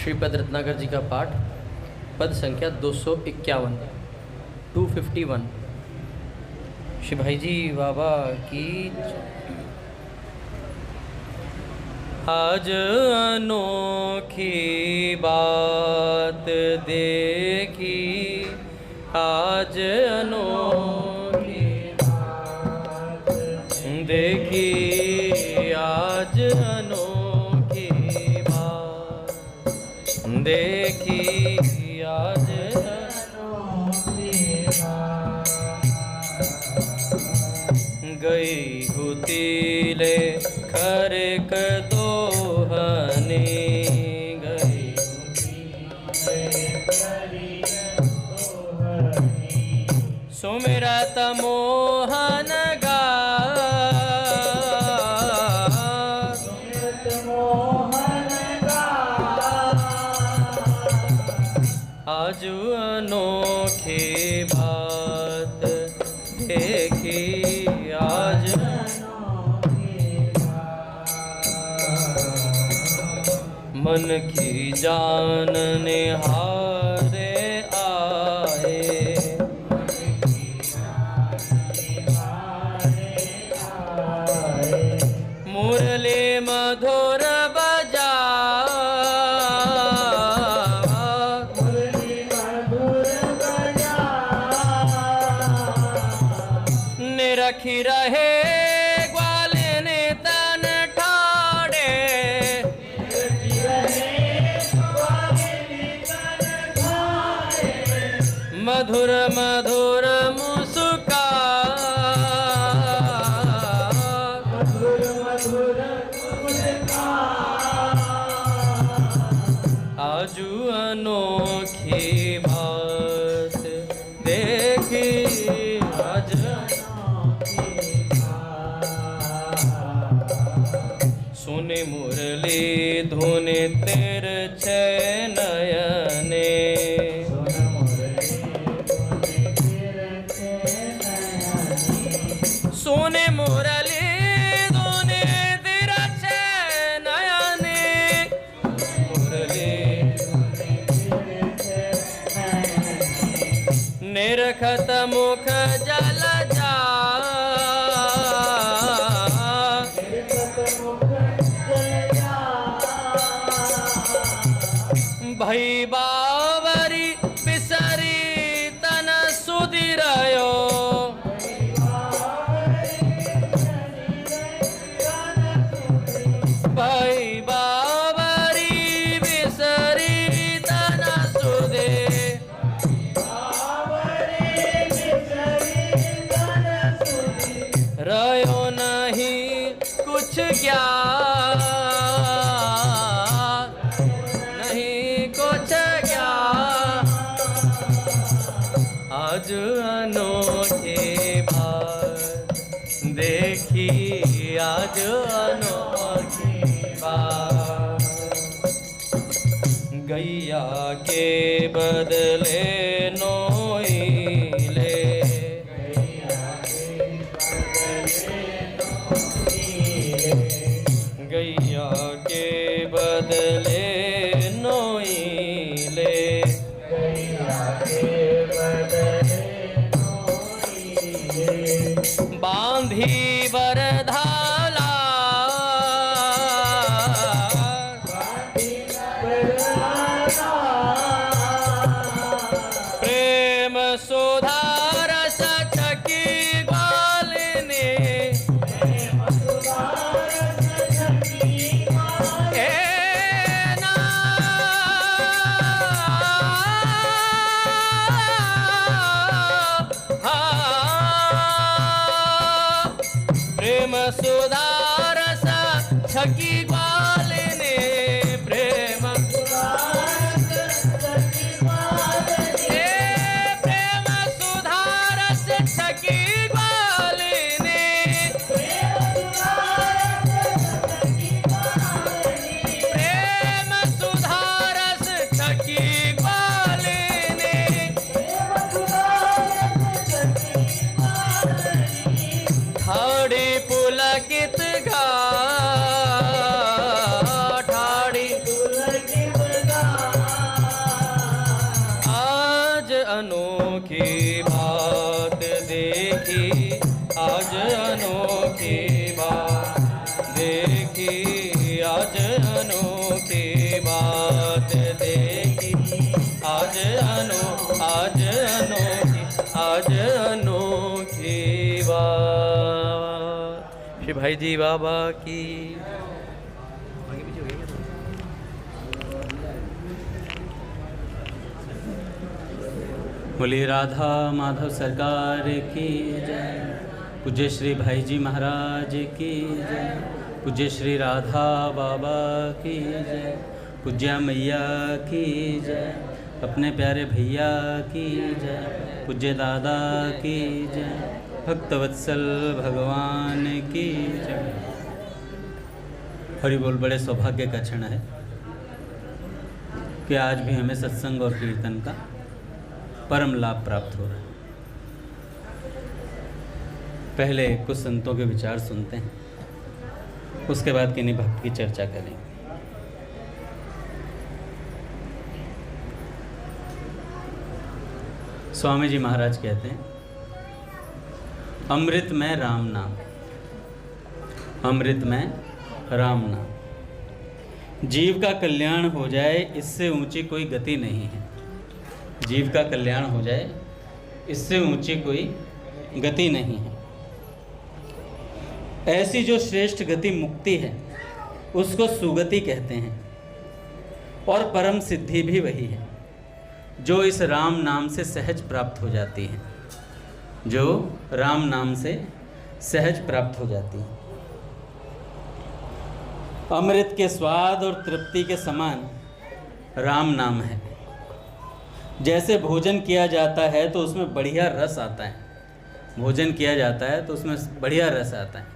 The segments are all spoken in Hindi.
श्रीपद रत्नाकर जी का पाठ, पद संख्या 251, 251। श्री भाई जी बाबा की। आज अनोखी बात देखी, आज अनोखी बात देखी, आज अनोखी बात देखी, आज अनोखी बात। गई गुतीले खरक दोहनी, गई सुमिरत मोहन गा, आज अनोखी बात देखी, आज मन की जानने हारे आए, मुरली मधुर बजा, निरखी रहे ग्वालिनी तन ठाड़े, मधुर मधुर मुस्कान, मधुर मधुर आजू अनोखी बात देखी, आज सुने मुरली धुनि तिरछे नयने, सुने मुरली धुनि तिरछे नयने, मुरली निरखत मुख जल जा, भई बावरी बिसरी तन सुधिरयो, भई बावरी बिसरी तन सुधे, रयो नहीं कुछ ज्ञान, आज अनोखी बात देखी, आज अनोखी बात। गैया के बदले नोइले, गैया के बदले नोइले, बांधी बरधाला, प्रेम सुधार सचकी ग्वालिनी, प्रेम सुधार सचकी ग्वालिनी, प्रेम प्रेम सुधार सचकी ग्वालिनी, प्रेम सुधार सचकी ग्वालिनी, ठाड़ी पुलकित गा, भाई जी बाबा की। बोलिए राधा माधव सरकार की जय। पूज्य श्री भाई जी महाराज की जय। पूज्य श्री राधा बाबा की जय। पूज्या मैया की जय। अपने प्यारे भैया की जय। पूज्य दादा की जय। भक्तवत्सल भगवान की जय। हरि बोल। बड़े सौभाग्य का क्षण है कि आज भी हमें सत्संग और कीर्तन का परम लाभ प्राप्त हो रहा है। पहले कुछ संतों के विचार सुनते हैं, उसके बाद किन्हीं भक्त की चर्चा करेंगे। स्वामी जी महाराज कहते हैं, अमृत में राम नाम, अमृत में राम नाम। जीव का कल्याण हो जाए इससे ऊंची कोई गति नहीं है। जीव का कल्याण हो जाए इससे ऊंची कोई गति नहीं है। ऐसी जो श्रेष्ठ गति मुक्ति है उसको सुगति कहते हैं, और परम सिद्धि भी वही है जो इस राम नाम से सहज प्राप्त हो जाती है, जो राम नाम से सहज प्राप्त हो जाती है। अमृत के स्वाद और तृप्ति के समान राम नाम है। जैसे भोजन किया जाता है तो उसमें बढ़िया रस आता है, भोजन किया जाता है तो उसमें बढ़िया रस आता है।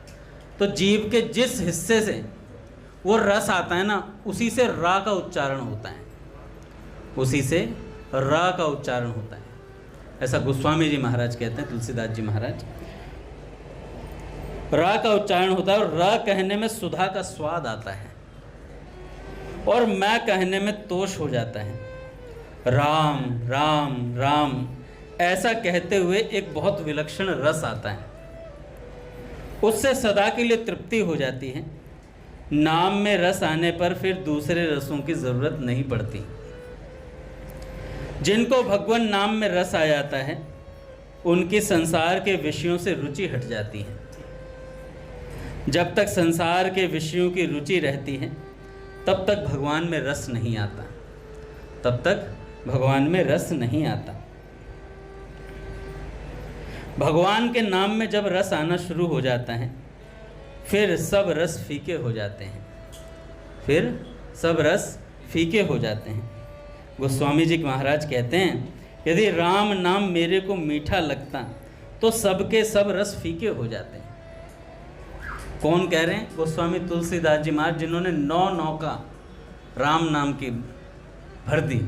तो जीव के जिस हिस्से से वो रस आता है ना, उसी से रा का उच्चारण होता है, उसी से रा का उच्चारण होता है। ऐसा गोस्वामी जी महाराज कहते हैं, तुलसीदास जी महाराज। रा का उच्चारण होता है और रा कहने में सुधा का स्वाद आता है, और मैं कहने में तोष हो जाता है। राम राम राम ऐसा कहते हुए एक बहुत विलक्षण रस आता है, उससे सदा के लिए तृप्ति हो जाती है। नाम में रस आने पर फिर दूसरे रसों की जरूरत नहीं पड़ती। जिनको भगवान नाम में रस आ जाता है उनकी संसार के विषयों से रुचि हट जाती है। जब तक संसार के विषयों की रुचि रहती है तब तक भगवान में रस नहीं आता, तब तक भगवान में रस नहीं आता। भगवान के नाम में जब रस आना शुरू हो जाता है फिर सब रस फीके हो जाते हैं, फिर सब रस फीके हो जाते हैं। गोस्वामी जी महाराज कहते हैं, यदि राम नाम मेरे को मीठा लगता तो सबके सब रस फीके हो जाते हैं। कौन कह रहे हैं? गोस्वामी तुलसीदास जी महाराज, जिन्होंने 9 नौका राम नाम की भर दी,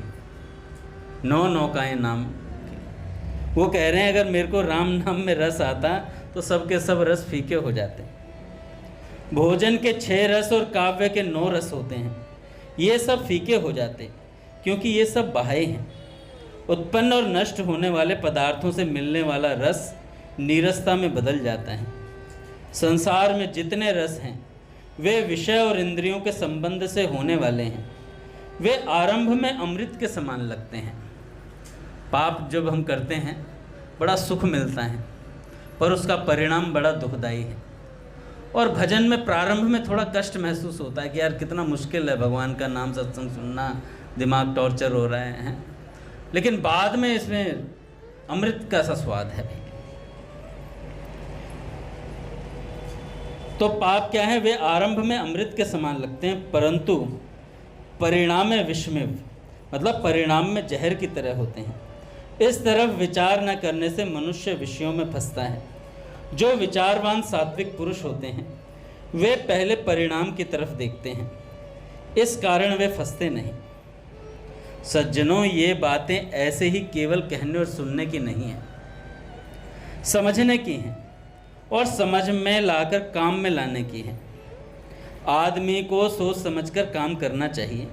9 नौकाएं नाम की। वो कह रहे हैं अगर मेरे को राम नाम में रस आता तो सबके सब रस फीके हो जाते। भोजन के 6 रस और काव्य के 9 रस होते हैं, ये सब फीके हो जाते क्योंकि ये सब बाह्य हैं। उत्पन्न और नष्ट होने वाले पदार्थों से मिलने वाला रस नीरसता में बदल जाता है। संसार में जितने रस हैं वे विषय और इंद्रियों के संबंध से होने वाले हैं। वे आरंभ में अमृत के समान लगते हैं। पाप जब हम करते हैं बड़ा सुख मिलता है, पर उसका परिणाम बड़ा दुखदाई है। और भजन में प्रारंभ में थोड़ा कष्ट महसूस होता है कि यार कितना मुश्किल है भगवान का नाम सत्संग सुनना, दिमाग टॉर्चर हो रहे हैं, लेकिन बाद में इसमें अमृत का सा स्वाद है। तो पाप क्या है? वे आरंभ में अमृत के समान लगते हैं, परंतु परिणाम में विषमेव, मतलब परिणाम में जहर की तरह होते हैं। इस तरफ विचार न करने से मनुष्य विषयों में फंसता है। जो विचारवान सात्विक पुरुष होते हैं वे पहले परिणाम की तरफ देखते हैं, इस कारण वे फंसते नहीं। सज्जनों, ये बातें ऐसे ही केवल कहने और सुनने की नहीं है, समझने की हैं और समझ में लाकर काम में लाने की है। आदमी को सोच समझकर काम करना चाहिए।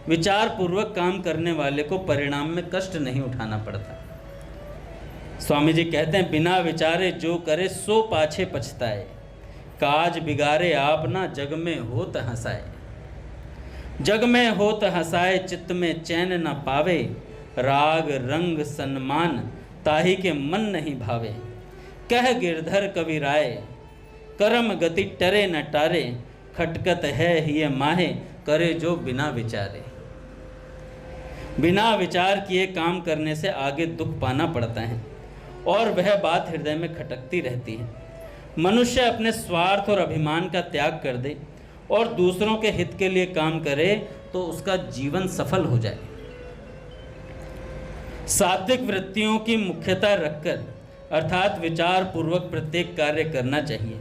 विचार पूर्वक काम करने वाले को परिणाम में कष्ट नहीं उठाना पड़ता। स्वामी जी कहते हैं, बिना विचारे जो करे सो पाछे पछताए, काज बिगाड़े आप ना जग में होत हंसाए। जग में होत हंसाए चित्त में चैन न पावे, राग रंग सन्मान ताही के मन नहीं भावे। कह गिरधर कवि राय, कर्म गति टरे न टारे, खटकत है ही माहे, करे जो बिना विचारे। बिना विचार किए काम करने से आगे दुख पाना पड़ता है और वह बात हृदय में खटकती रहती है। मनुष्य अपने स्वार्थ और अभिमान का त्याग कर दे और दूसरों के हित के लिए काम करे तो उसका जीवन सफल हो जाए। सात्विक वृत्तियों की मुख्यता रखकर अर्थात विचार पूर्वक प्रत्येक कार्य करना चाहिए।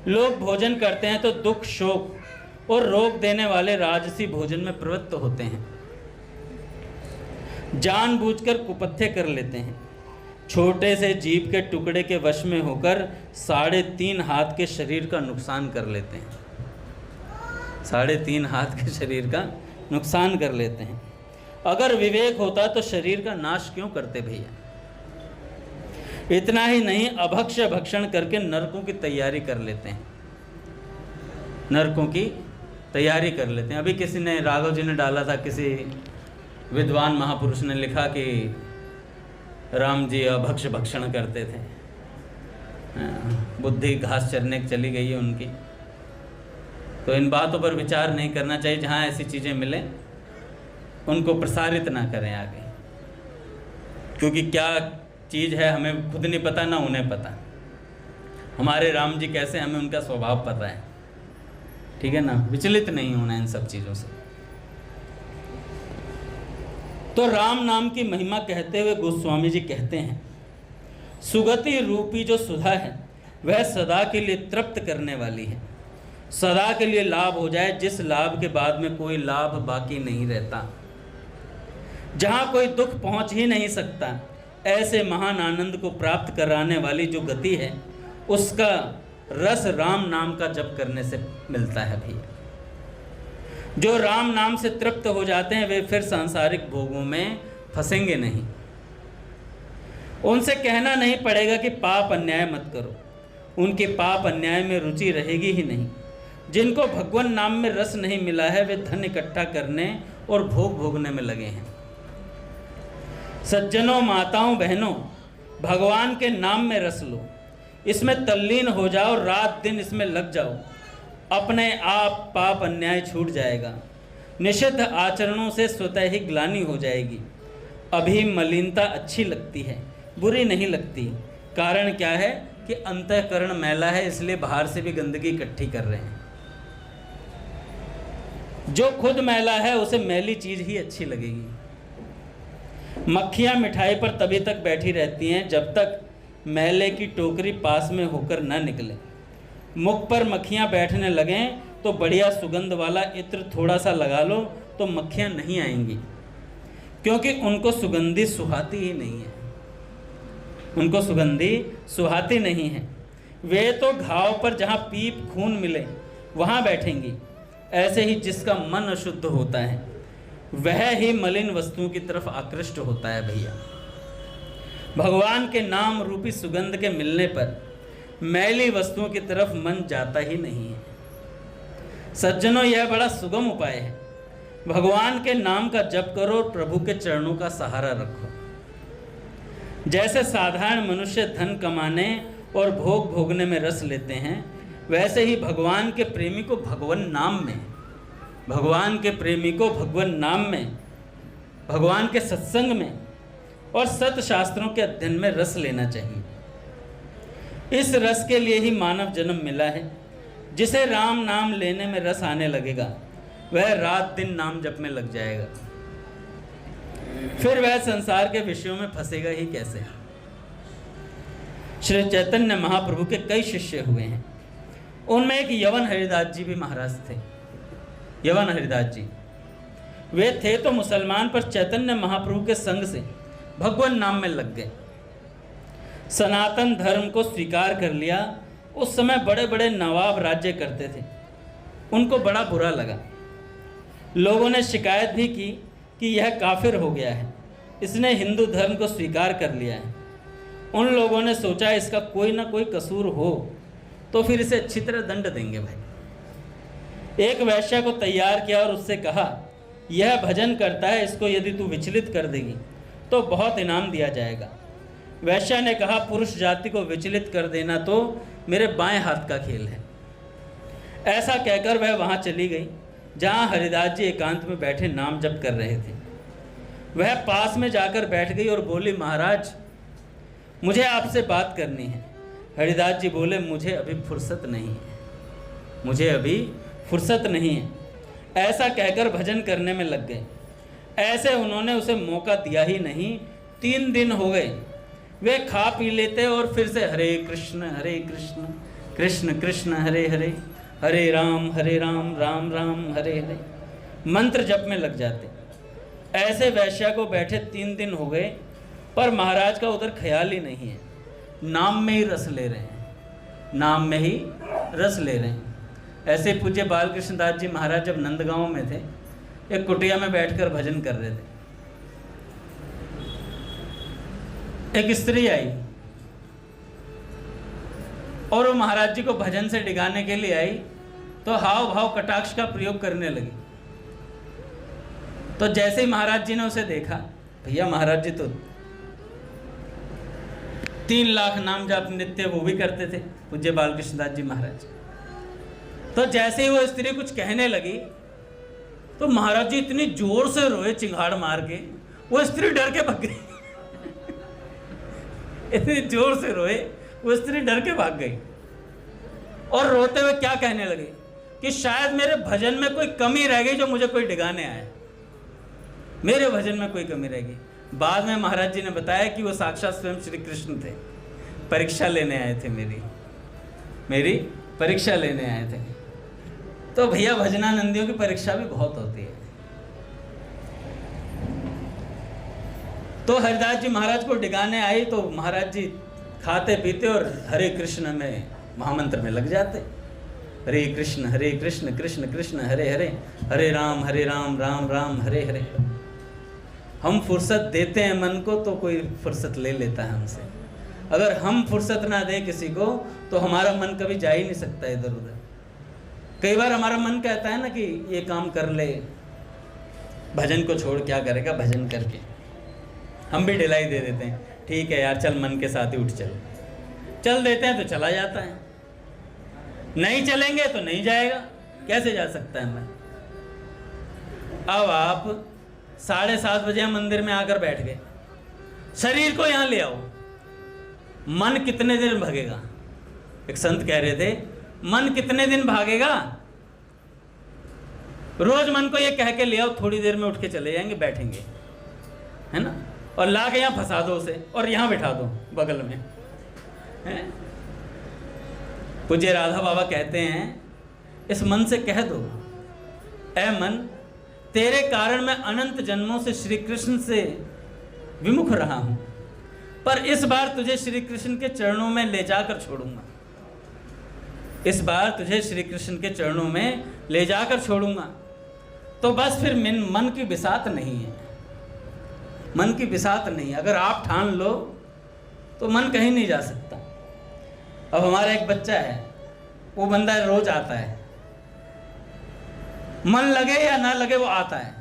लोग भोजन करते हैं तो दुख, शोक और रोग देने वाले राजसी भोजन में प्रवृत्त होते हैं, जानबूझकर कुपथ्य कर लेते हैं। छोटे से जीभ के टुकड़े के वश में होकर 3.5 हाथ के शरीर का नुकसान कर लेते हैं। 3.5 हाथ के शरीर का नुकसान कर लेते हैं। अगर विवेक होता तो शरीर का नाश क्यों करते भैया। इतना ही नहीं, अभक्ष्य भक्षण करके नरकों की तैयारी कर लेते हैं। नरकों की तैयारी कर लेते हैं। अभी किसी ने, राघव जी ने डाला था, किसी विद्वान महापुरुष ने लिखा कि राम जी अभक्ष्य भक्षण करते थे। बुद्धि घास चरने चली गई है उनकी। तो इन बातों पर विचार नहीं करना चाहिए। जहाँ ऐसी चीज़ें मिलें उनको प्रसारित ना करें आगे, क्योंकि क्या चीज़ है हमें खुद नहीं पता, ना उन्हें पता। हमारे राम जी कैसे, हमें उनका स्वभाव पता है, ठीक है ना। विचलित नहीं होना इन सब चीज़ों से। तो राम नाम की महिमा कहते हुए गोस्वामी जी कहते हैं, सुगति रूपी जो सुधा है वह सदा के लिए तृप्त करने वाली है। सदा के लिए लाभ हो जाए, जिस लाभ के बाद में कोई लाभ बाकी नहीं रहता, जहाँ कोई दुख पहुँच ही नहीं सकता, ऐसे महान आनंद को प्राप्त कराने वाली जो गति है, उसका रस राम नाम का जप करने से मिलता है भैया। जो राम नाम से तृप्त हो जाते हैं वे फिर सांसारिक भोगों में फंसेंगे नहीं। उनसे कहना नहीं पड़ेगा कि पाप अन्याय मत करो, उनके पाप अन्याय में रुचि रहेगी ही नहीं। जिनको भगवान नाम में रस नहीं मिला है वे धन इकट्ठा करने और भोग भोगने में लगे हैं। सज्जनों, माताओं, बहनों, भगवान के नाम में रस लो, इसमें तल्लीन हो जाओ, रात दिन इसमें लग जाओ, अपने आप पाप अन्याय छूट जाएगा। निषिद्ध आचरणों से स्वतः ही ग्लानि हो जाएगी। अभी मलिनता अच्छी लगती है, बुरी नहीं लगती। कारण क्या है कि अंतःकरण मैला है, इसलिए बाहर से भी गंदगी इकट्ठी कर रहे हैं। जो खुद मैला है उसे मैली चीज ही अच्छी लगेगी। मक्खियां मिठाई पर तभी तक बैठी रहती हैं जब तक मैले की टोकरी पास में होकर न निकले। मुख पर मक्खियां बैठने लगें तो बढ़िया सुगंध वाला इत्र थोड़ा सा लगा लो तो मक्खियां नहीं आएंगी, क्योंकि उनको सुगंधी सुहाती ही नहीं है। उनको सुगंधी सुहाती नहीं है। वे तो घाव पर जहाँ पीप खून मिले वहाँ बैठेंगी। ऐसे ही जिसका मन अशुद्ध होता है वह ही मलिन वस्तुओं की तरफ आकृष्ट होता है भैया। भगवान के नाम रूपी सुगंध के मिलने पर मैली वस्तुओं की तरफ मन जाता ही नहीं है। सज्जनों, यह बड़ा सुगम उपाय है। भगवान के नाम का जप करो और प्रभु के चरणों का सहारा रखो। जैसे साधारण मनुष्य धन कमाने और भोग भोगने में रस लेते हैं, वैसे ही भगवान के प्रेमी को भगवान नाम में, भगवान के प्रेमी को भगवान नाम में, भगवान के सत्संग में और सत शास्त्रों के अध्ययन में रस लेना चाहिए। इस रस के लिए ही मानव जन्म मिला है। जिसे राम नाम लेने में रस आने लगेगा वह रात दिन नाम जप में लग जाएगा। फिर वह संसार के विषयों में फंसेगा ही कैसे। श्री चैतन्य महाप्रभु के कई शिष्य हुए हैं। उनमें एक यवन हरिदास जी भी महाराज थे। यवन हरिदास जी वे थे तो मुसलमान, पर चैतन्य महाप्रभु के संग से भगवान नाम में लग गए। सनातन धर्म को स्वीकार कर लिया। उस समय बड़े बड़े नवाब राज्य करते थे। उनको बड़ा बुरा लगा। लोगों ने शिकायत भी की कि यह काफिर हो गया है, इसने हिंदू धर्म को स्वीकार कर लिया है। उन लोगों ने सोचा इसका कोई ना कोई कसूर हो तो फिर इसे अच्छी तरह दंड देंगे भाई। एक वैश्या को तैयार किया और उससे कहा, यह भजन करता है, इसको यदि तू विचलित कर देगी तो बहुत इनाम दिया जाएगा। वैश्या ने कहा, पुरुष जाति को विचलित कर देना तो मेरे बाएं हाथ का खेल है। ऐसा कहकर वह वहाँ चली गई जहाँ हरिदास जी एकांत में बैठे नाम जप कर रहे थे। वह पास में जाकर बैठ गई और बोली, महाराज मुझे आपसे बात करनी है। हरिदास जी बोले, मुझे अभी फुर्सत नहीं है, मुझे अभी फुर्सत नहीं है। ऐसा कहकर भजन करने में लग गए। ऐसे उन्होंने उसे मौका दिया ही नहीं। 3 दिन हो गए। वे खा पी लेते और फिर से हरे कृष्ण कृष्ण कृष्ण हरे हरे, हरे राम राम राम हरे हरे मंत्र जप में लग जाते। ऐसे वैश्या को बैठे 3 दिन हो गए, पर महाराज का उधर ख्याल ही नहीं है। नाम में ही रस ले रहे हैं, नाम में ही रस ले रहे हैं। ऐसे पूज्य बालकृष्ण दास जी महाराज जब नंदगांव में थे, एक कुटिया में बैठकर भजन कर रहे थे। एक स्त्री आई और वो महाराज जी को भजन से डिगाने के लिए आई, तो हाव भाव कटाक्ष का प्रयोग करने लगी। तो जैसे ही महाराज जी ने उसे देखा, भैया महाराज जी तो 3 लाख नाम जाप नित्य वो भी करते थे, पूज्य बालकृष्ण दास जी महाराज। तो जैसे ही वो स्त्री कुछ कहने लगी तो महाराज जी इतनी जोर से रोए, चिंगाड़ मार के, वो स्त्री डर के भाग गई। इतनी जोर से रोए, वो स्त्री डर के भाग गई और रोते हुए क्या कहने लगे कि शायद मेरे भजन में कोई कमी रह गई जो मुझे कोई डिगाने आया, मेरे भजन में कोई कमी रह गई। बाद में महाराज जी ने बताया कि वो साक्षात स्वयं श्री कृष्ण थे, परीक्षा लेने आए थे, मेरी परीक्षा लेने आए थे। तो भैया भजनानंदियों की परीक्षा भी बहुत होती है। तो हरिदास जी महाराज को डिगाने आई तो महाराज जी खाते पीते और हरे कृष्ण में महामंत्र में लग जाते। हरे कृष्ण कृष्ण कृष्ण हरे हरे, हरे राम राम राम हरे हरे। हम फुर्सत देते हैं मन को तो कोई फुर्सत ले लेता है हमसे। अगर हम फुर्सत ना दे किसी को तो हमारा मन कभी जा ही नहीं सकता इधर उधर। कई बार हमारा मन कहता है ना कि ये काम कर ले, भजन को छोड़ क्या करेगा भजन करके। हम भी ढिलाई दे देते हैं, ठीक है यार चल मन के साथ ही उठ चल देते हैं तो चला जाता है, नहीं चलेंगे तो नहीं जाएगा, कैसे जा सकता है मन। अब आप 7:30 बजे मंदिर में आकर बैठ गए, शरीर को यहाँ ले आओ, मन कितने दिन भागेगा। एक संत कह रहे थे, मन कितने दिन भागेगा। रोज मन को ये कह के ले आओ, थोड़ी देर में उठ के चले जाएंगे, बैठेंगे, है ना, और ला के यहाँ फंसा दो उसे और यहाँ बिठा दो बगल में, है? पूज्य राधा बाबा कहते हैं, इस मन से कह दो, ऐ मन तेरे कारण मैं अनंत जन्मों से श्री कृष्ण से विमुख रहा हूं, पर इस बार तुझे श्री कृष्ण के चरणों में ले जाकर छोड़ूंगा। इस बार तुझे श्री कृष्ण के चरणों में ले जाकर छोड़ूंगा। तो बस फिर मन की बिसात नहीं है, मन की बिसात नहीं। अगर आप ठान लो तो मन कहीं नहीं जा सकता। अब हमारा एक बच्चा है, वो बंदा रोज आता है, मन लगे या ना लगे वो आता है,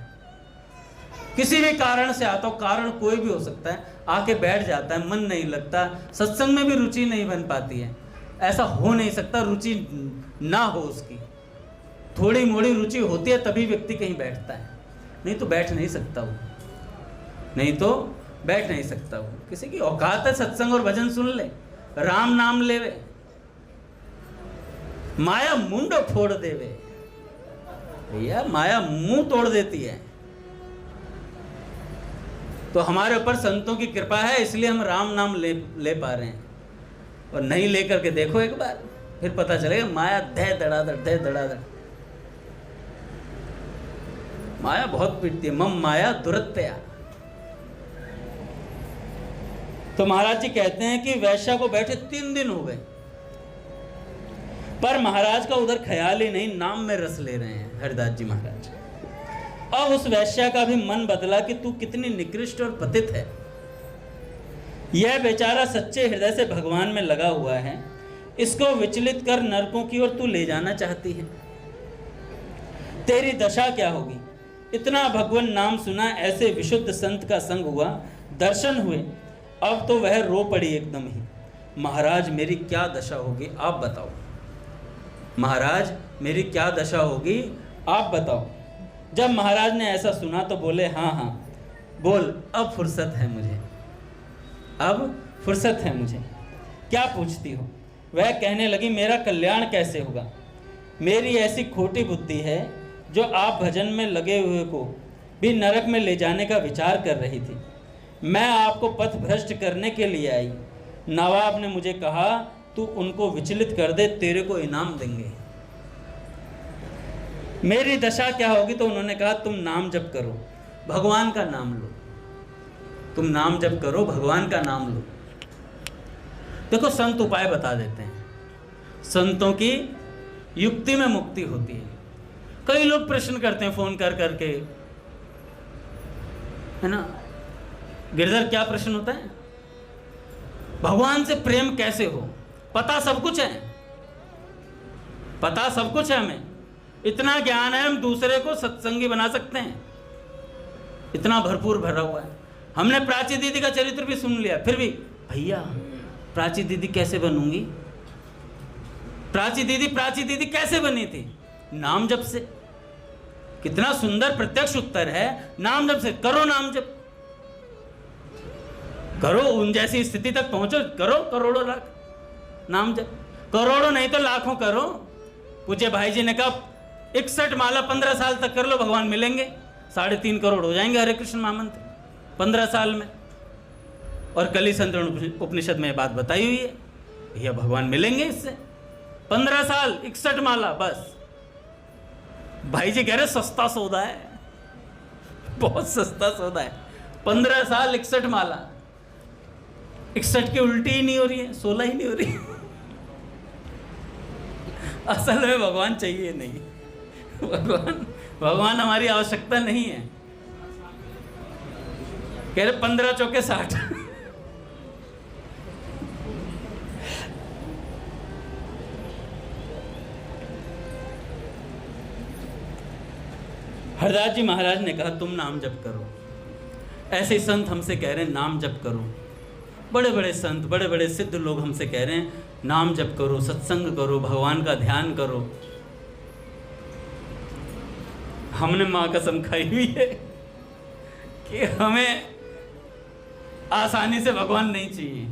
किसी भी कारण से आता हो, कारण कोई भी हो सकता है, आके बैठ जाता है, मन नहीं लगता, सत्संग में भी रुचि नहीं बन पाती है। ऐसा हो नहीं सकता रुचि ना हो उसकी, थोड़ी मोड़ी रुचि होती है तभी व्यक्ति कहीं बैठता है, नहीं तो बैठ नहीं सकता वो, नहीं तो बैठ नहीं सकता वो। किसी की औकात है सत्संग और भजन सुन ले, राम नाम लेवे, माया मुंड फोड़ देवे। भैया माया मुंह तोड़ देती है। तो हमारे ऊपर संतों की कृपा है, इसलिए हम राम नाम ले पा रहे हैं। और नहीं लेकर के देखो एक बार, फिर पता चलेगा माया दे धड़ाधड़। माया बहुत पीटती है, मम माया दुरत्या। तो महाराज जी कहते हैं कि वैश्या को बैठे 3 दिन हो गए, पर महाराज का उधर ख्याल ही नहीं, नाम में रस ले रहे हैं हरिदास जी महाराज। अब उस वैश्या का भी मन बदला कि तू कितनी निकृष्ट और पतित है। यह बेचारा सच्चे हृदय से भगवान में लगा हुआ है, इसको विचलित कर नरकों की ओर तू ले जाना चाहती है। तेरी दशा क्या होगी। इतना भगवान नाम सुना, ऐसे विशुद्ध संत का संग हुआ, दर्शन हुए, अब तो वह रो पड़ी एकदम ही। महाराज मेरी क्या दशा होगी आप बताओ, महाराज मेरी क्या दशा होगी आप बताओ। जब महाराज ने ऐसा सुना तो बोले, हाँ हाँ बोल, अब फुर्सत है मुझे, अब फुर्सत है मुझे, क्या पूछती हो। वह कहने लगी, मेरा कल्याण कैसे होगा। मेरी ऐसी खोटी बुद्धि है जो आप भजन में लगे हुए को भी नरक में ले जाने का विचार कर रही थी। मैं आपको पथ भ्रष्ट करने के लिए आई। नवाब ने मुझे कहा तू उनको विचलित कर दे, तेरे को इनाम देंगे। मेरी दशा क्या होगी तो उन्होंने कहा तुम नाम जप करो, भगवान का नाम लो, तुम नाम जप करो, भगवान का नाम लो। देखो संत उपाय बता देते हैं, संतों की युक्ति में मुक्ति होती है। कई लोग प्रश्न करते हैं फोन कर करके, है ना, गिरधर क्या प्रश्न होता है, भगवान से प्रेम कैसे हो। पता सब कुछ है, पता सब कुछ है, हमें इतना ज्ञान है, हम दूसरे को सत्संगी बना सकते हैं, इतना भरपूर भरा हुआ है। हमने प्राची दीदी का चरित्र भी सुन लिया, फिर भी भैया प्राची दीदी कैसे बनूंगी, प्राची दीदी कैसे बनी थी, नाम जप से। कितना सुंदर प्रत्यक्ष उत्तर है, नाम जप से। करो नाम जप, करो, उन जैसी स्थिति तक पहुंचो, करो करोड़ों लाख नाम जप, करोड़ों नहीं तो लाखों करो। पूज्य भाई जी ने कहा 61 माला 15 साल तक कर लो, भगवान मिलेंगे, 3.5 करोड़ हो जाएंगे हरे कृष्ण महामंत्र 15 साल में। और कली संतरण उपनिषद में बात बताई हुई है, भैया भगवान मिलेंगे इससे। 15 साल 61 माला, बस। भाई जी कह रहे सस्ता सौदा है, बहुत सस्ता सौदा है। 15 साल 61 माला, 61 की उल्टी ही नहीं हो रही है, 16 ही नहीं हो रही है। असल में भगवान चाहिए नहीं, भगवान हमारी आवश्यकता नहीं है। कह रहे 15 चौके 60। हरदास जी महाराज ने कहा तुम नाम जप करो। ऐसे संत हमसे कह रहे हैं नाम जप करो, बड़े बड़े संत, बड़े बड़े सिद्ध लोग हमसे कह रहे हैं नाम जप करो, सत्संग करो, भगवान का ध्यान करो। हमने माँ कसम खाई हुई है कि हमें आसानी से भगवान नहीं चाहिए,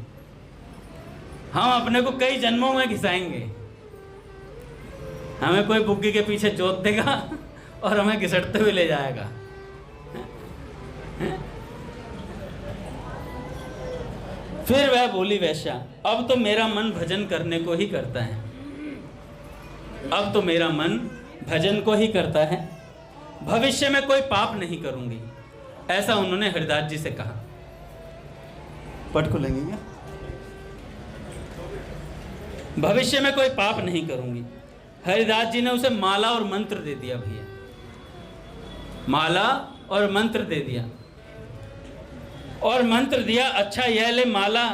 हम अपने को कई जन्मों में घिसाएंगे। हमें कोई बुग्गी के पीछे जोत देगा और हमें घिसटते हुए ले जाएगा। फिर वह बोली वैश्या, अब तो मेरा मन भजन करने को ही करता है, अब तो मेरा मन भजन को ही करता है, भविष्य में कोई पाप नहीं करूंगी। ऐसा उन्होंने हरिदास जी से कहा। पट को लेंगे क्या? भविष्य में कोई पाप नहीं करूंगी। हरिदास जी ने उसे माला और मंत्र दे दिया भैया, माला और मंत्र दे दिया। और मंत्र दिया, अच्छा यह ले माला,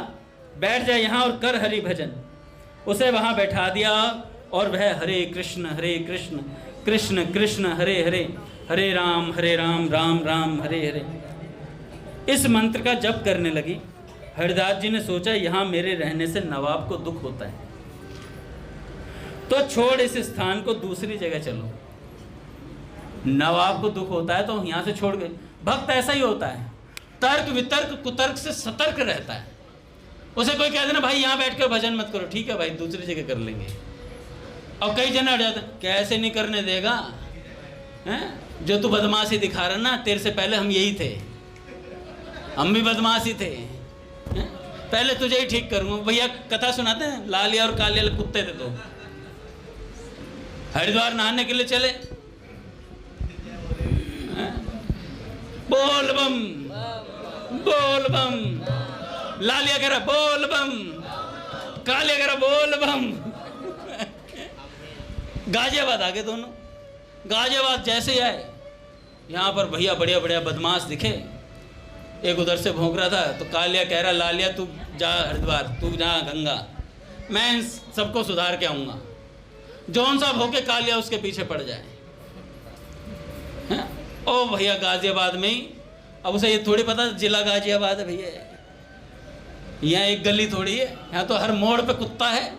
बैठ जा यहाँ और कर हरि भजन। उसे वहाँ बैठा दिया और वह हरे कृष्ण कृष्ण कृष्ण हरे हरे, हरे राम राम राम हरे हरे, इस मंत्र का जप करने लगी। हरिदास जी ने सोचा यहाँ मेरे रहने से नवाब को दुख होता है, तो छोड़ इस स्थान को, दूसरी जगह चलो। नवाब को दुख होता है तो यहाँ से छोड़ गए। भक्त ऐसा ही होता है, तर्क वितर्क कुतर्क से सतर्क रहता है। उसे कोई कह देना भाई यहाँ बैठकर भजन मत करो, ठीक है भाई दूसरी जगह कर लेंगे। और कई जने हट जाते हैं, कैसे नहीं करने देगा, हैं? जो तू बदमाशी दिखा रहा ना, तेरे से पहले हम यही थे, हम भी बदमाशी थे, हैं? पहले तुझे ही ठीक करूंगा। भैया कथा सुनाते हैं, लालिया और कालिया कुत्ते थे, तो हरिद्वार नहाने के लिए चले, बोल बम बोल बम, लालिया कह रहा बोल बम, कालिया कह रहा बोल बम। गाजियाबाद आ गए दोनों। गाजियाबाद जैसे ही आए, यहाँ पर भैया बढ़िया बढ़िया बदमाश दिखे। एक उधर से भौंक रहा था, तो कालिया कह रहा लालिया तू जा हरिद्वार, तू जा गंगा, मैं इन सबको सुधार के आऊँगा। जौन सा भौंके कालिया उसके पीछे पड़ जाए। ओ भैया गाजियाबाद में ही, अब उसे ये थोड़ी पता जिला गाजियाबाद है भैया, यहाँ एक गली थोड़ी है, यहाँ तो हर मोड़ पे कुत्ता है।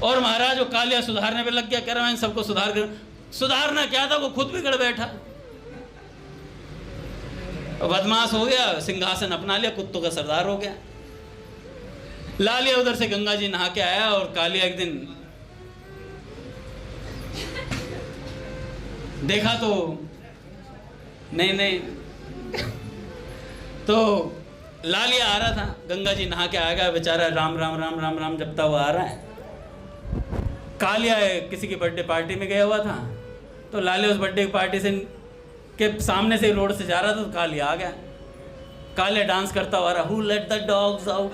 और महाराज वो कालिया सुधारने पे लग गया, कह रहा मैं सबको सुधारना क्या था, वो खुद बिगड़ बैठा। बदमाश हो गया, सिंहासन अपना लिया, कुत्तों का सरदार हो गया। लालिया उधर से गंगा जी नहा के आया और कालिया एक दिन देखा तो नहीं तो लालिया आ रहा था, गंगा जी नहा के आ गया बेचारा, राम राम राम राम राम जपता हुआ आ रहा है। कालिया किसी की बर्थडे पार्टी में गया हुआ था, तो लालिया उस बर्थडे पार्टी से के सामने से रोड से जा रहा था, तो कालिया आ गया। कालिया डांस करता हुआ रहा, who let the dogs out.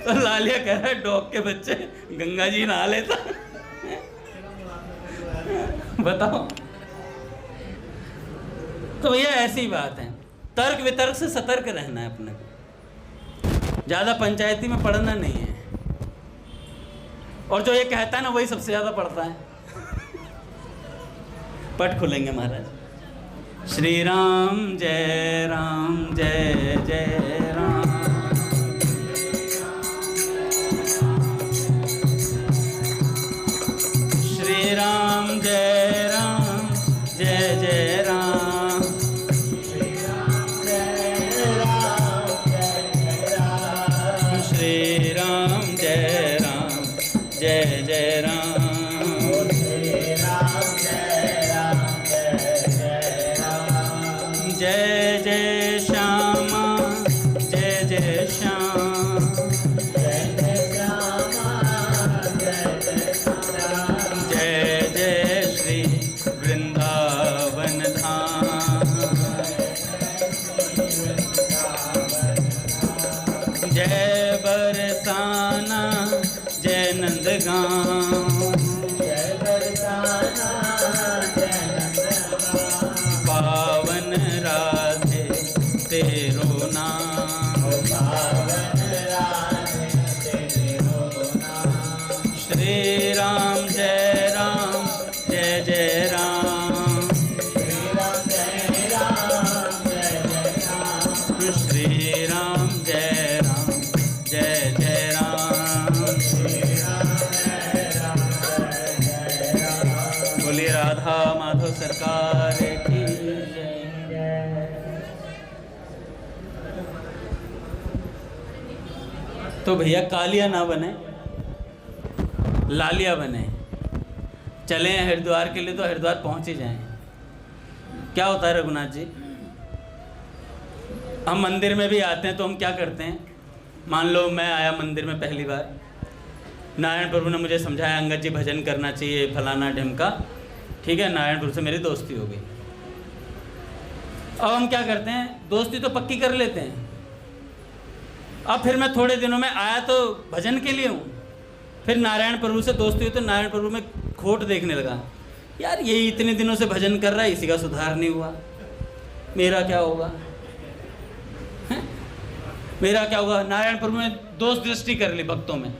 तो लालिया कह रहा है डॉग के बच्चे, गंगा जी नहा लेता। बताओ। तो भैया ऐसी बात है, तर्क वितर्क से सतर्क रहना है अपने को, ज्यादा पंचायती में पढ़ना नहीं है। और जो ये कहता है ना वही सबसे ज्यादा पढ़ता है। पट खुलेंगे महाराज। श्री राम जय जय राम। श्री राम जय राम। श्री राम जय राम। जय जय श्यामा जय श्याम। जय जय श्री वृंदावन धाम। जय बरसाना जय नंदगांव। पावन राधे तेरो नाम। श्री राम जय राम। श्री राम जय राम। बोलिए राधा माधव सरकार की जय। तो भैया कालिया ना बने, लालिया बने। चले हरिद्वार के लिए तो हरिद्वार पहुंच ही जाएं। क्या होता है रघुनाथ जी, हम मंदिर में भी आते हैं तो हम क्या करते हैं, मान लो मैं आया मंदिर में पहली बार, नारायण प्रभु ने मुझे समझाया अंगद जी भजन करना चाहिए फलाना ढिमका, ठीक है, नारायण प्रभु से मेरी दोस्ती हो गई। अब हम क्या करते हैं, दोस्ती तो पक्की कर लेते हैं। अब फिर मैं थोड़े दिनों में आया तो भजन के लिए हूँ, फिर नारायण प्रभु से दोस्ती हुई तो नारायण प्रभु में खोट देखने लगा, यार ये इतने दिनों से भजन कर रहा है, इसी का सुधार नहीं हुआ, मेरा क्या होगा, मेरा क्या होगा। नारायण प्रभु ने दोष दृष्टि कर ली भक्तों में।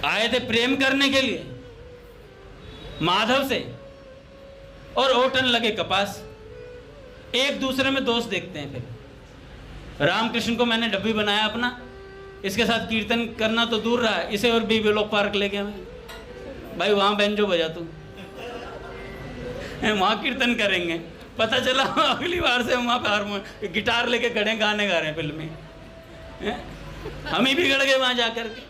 आए थे प्रेम करने के लिए माधव से, और ओटन लगे कपास, एक दूसरे में दोष देखते हैं। फिर रामकृष्ण को मैंने डब्बी बनाया अपना, इसके साथ कीर्तन करना तो दूर रहा, इसे और भी लोग पार्क ले गया, भाई वहां बेंजो बजा तू, वहां कीर्तन करेंगे। पता चला अगली बार से वहां पे गिटार लेके खड़े गाने गा रहे हैं फिल्म में, हम ही बिगड़ गए वहां जाकर के।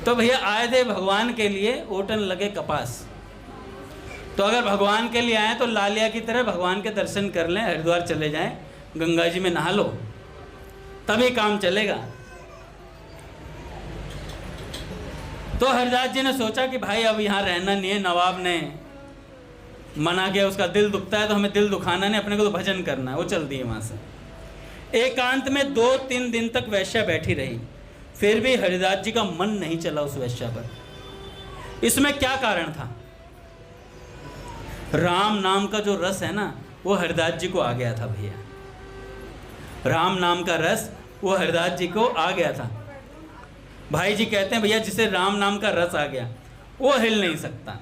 तो भैया आए थे भगवान के लिए, ओटन लगे कपास। तो अगर भगवान के लिए आए तो लालिया की तरह भगवान के दर्शन कर लें, हरिद्वार चले जाएं, गंगा जी में नहा लो, तभी काम चलेगा। तो हरिदास जी ने सोचा कि भाई अब यहाँ रहना नहीं है, नवाब ने मना किया, उसका दिल दुखता है तो हमें दिल दुखाना नहीं, अपने को तो भजन करना है। वो चल दिए वहाँ से। एकांत में 2-3 दिन तक वैश्या बैठी रही, फिर भी हरिदास जी का मन नहीं चला उस वैश्या पर। इसमें क्या कारण था, राम नाम का जो रस है ना वो हरिदास जी को आ गया था भैया, राम नाम का रस वो हरिदास जी को आ गया था। भाई जी कहते हैं भैया जिसे राम नाम का रस आ गया वो हिल नहीं सकता।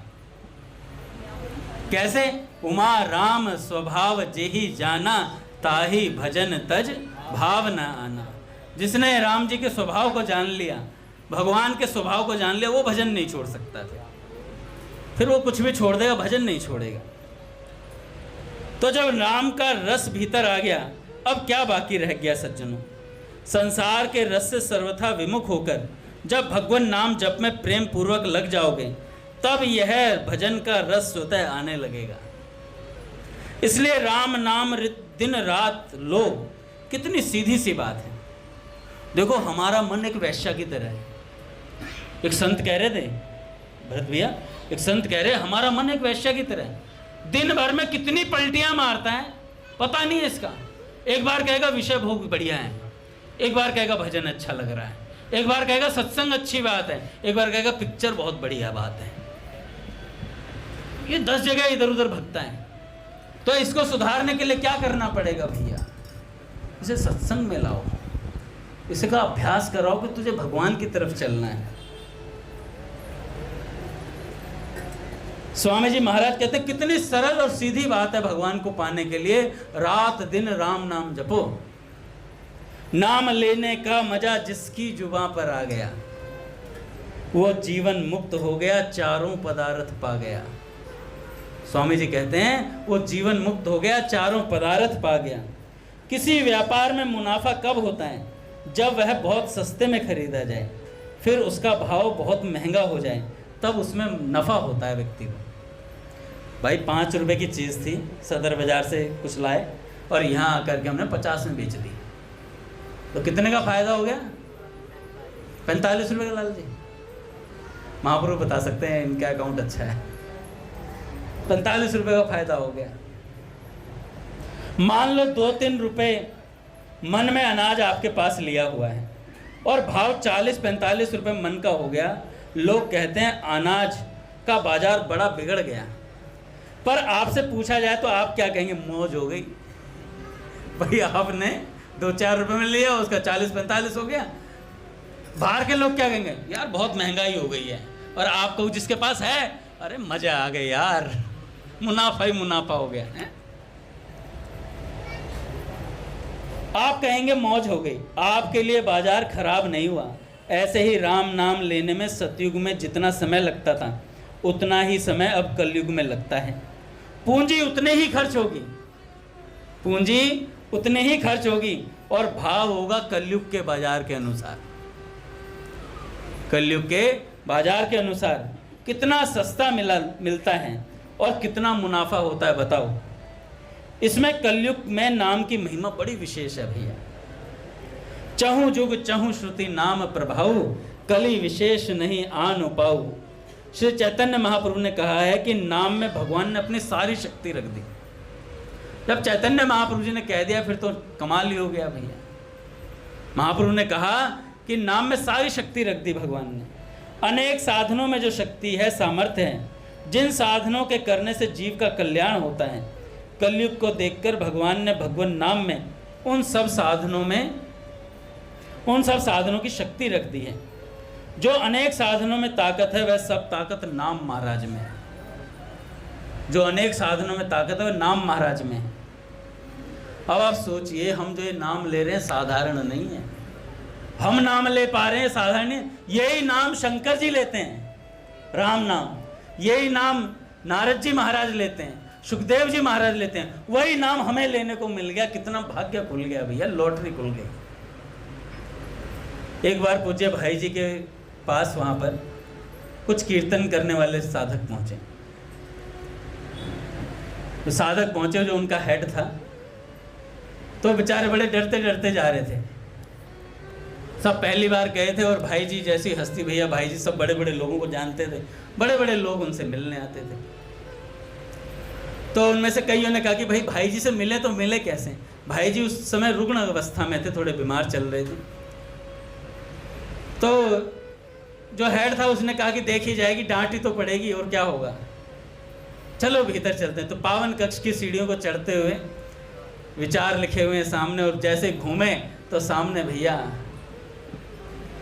कैसे? उमा राम स्वभाव जेहि जाना, ताहि भजन तज भाव न आना। जिसने राम जी के स्वभाव को जान लिया, भगवान के स्वभाव को जान लिया, वो भजन नहीं छोड़ सकता फिर वो कुछ भी छोड़ देगा, भजन नहीं छोड़ेगा। तो जब राम का रस भीतर आ गया, अब क्या बाकी रह गया सज्जनों? संसार के रस से सर्वथा विमुख होकर जब भगवान नाम जप में प्रेम पूर्वक लग जाओगे, तब यह भजन का रस स्वतः आने लगेगा। इसलिए राम नाम दिन रात लो, कितनी सीधी सी बात है। देखो हमारा मन एक वैश्या की तरह है। एक संत कह रहे थे, भरत भैया, एक संत कह रहे हमारा मन एक वैश्या की तरह है, दिन भर में कितनी पलटियां मारता है पता नहीं है इसका। एक बार कहेगा विषय भोग बढ़िया है, एक बार कहेगा भजन अच्छा लग रहा है, एक बार कहेगा सत्संग अच्छी बात है, एक बार कहेगा पिक्चर बहुत बढ़िया बात है। ये 10 जगह इधर उधर भगता है। तो इसको सुधारने के लिए क्या करना पड़ेगा भैया? इसे सत्संग में लाओ, इसका अभ्यास कराओ कि तुझे भगवान की तरफ चलना है। स्वामी जी महाराज कहते हैं कितनी सरल और सीधी बात है भगवान को पाने के लिए। रात दिन राम नाम जपो, नाम लेने का मजा जिसकी जुबां पर आ गया, वो जीवन मुक्त हो गया, चारों पदार्थ पा गया। स्वामी जी कहते हैं वो जीवन मुक्त हो गया, चारों पदार्थ पा गया। किसी व्यापार में मुनाफा कब होता है? जब वह बहुत सस्ते में खरीदा जाए, फिर उसका भाव बहुत महंगा हो जाए, तब उसमें नफ़ा होता है व्यक्ति को। भाई 5 रुपए की चीज़ थी, सदर बाज़ार से कुछ लाए और यहाँ आकर के हमने 50 में बेच दी, तो कितने का फ़ायदा हो गया? 45 रुपये का। लाल जी महाप्रभु बता सकते हैं, इनका अकाउंट अच्छा है। 45 रुपये का फ़ायदा हो गया। मान लो 2-3 रुपये मन में अनाज आपके पास लिया हुआ है और भाव 40-45 रुपये मन का हो गया। लोग कहते हैं अनाज का बाजार बड़ा बिगड़ गया, पर आपसे पूछा जाए तो आप क्या कहेंगे? मौज हो गई। भाई आपने 2-4 रुपये में लिया, उसका 40-45 हो गया। बाहर के लोग क्या कहेंगे? यार बहुत महंगाई हो गई है। और आप कहो जिसके पास है, अरे मजा आ गई यार, मुनाफा ही मुनाफा हो गया है। आप कहेंगे मौज हो गई। आपके लिए बाजार खराब नहीं हुआ। ऐसे ही राम नाम लेने में सतयुग में जितना समय लगता था, उतना ही समय अब कलयुग में लगता है। पूंजी उतने ही खर्च होगी, पूंजी उतने ही खर्च होगी, और भाव होगा कलयुग के बाजार के अनुसार। कलयुग के बाजार के अनुसार कितना सस्ता मिलता है और कितना मुनाफा होता है, बताओ। इसमें कलयुग में नाम की महिमा बड़ी विशेष है भैया। चहु जुग चहु श्रुति नाम प्रभाऊ, कली विशेष नहीं आन उपाऊ। श्री चैतन्य महाप्रभु ने कहा है कि नाम में भगवान ने अपनी सारी शक्ति रख दी। जब चैतन्य महाप्रभु जी ने कह दिया फिर तो कमाल ही हो गया भैया। महाप्रभु ने कहा कि नाम में सारी शक्ति रख दी भगवान ने। अनेक साधनों में जो शक्ति है, सामर्थ्य है, जिन साधनों के करने से जीव का कल्याण होता है, कलयुग को देखकर भगवान ने भगवान नाम में उन सब साधनों की शक्ति रख दी है। जो अनेक साधनों में ताकत है, वह सब ताकत नाम महाराज में है। जो अनेक साधनों में ताकत है, वह नाम महाराज में है। अब आप सोचिए, हम जो ये नाम ले रहे हैं साधारण नहीं है। हम नाम ले पा रहे हैं साधारण नहीं। यही नाम शंकर जी लेते हैं, राम नाम। यही नाम नारद जी महाराज लेते हैं, सुखदेव जी महाराज लेते हैं। वही नाम हमें लेने को मिल गया। कितना भाग्य खुल गया भैया, लॉटरी खुल गई। एक बार पूज्य भाई जी के पास वहाँ पर कुछ कीर्तन करने वाले साधक पहुँचे। तो साधक पहुँचे, जो उनका हेड था, तो बेचारे बड़े डरते डरते जा रहे थे। सब पहली बार गए थे और भाई जी जैसी हस्ती, भैया भाई जी सब बड़े बड़े लोगों को जानते थे, बड़े बड़े लोग उनसे मिलने आते थे। तो उनमें से कईयों ने कहा कि भाई जी से मिले तो मिले कैसे? भाई जी उस समय रुग्ण अवस्था में थे, थोड़े बीमार चल रहे थे। तो जो हेड था उसने कहा कि देखी जाएगी, डांट ही तो पड़ेगी और क्या होगा, चलो भीतर चलते हैं। तो पावन कक्ष की सीढ़ियों को चढ़ते हुए विचार लिखे हुए हैं सामने, और जैसे घूमे तो सामने भैया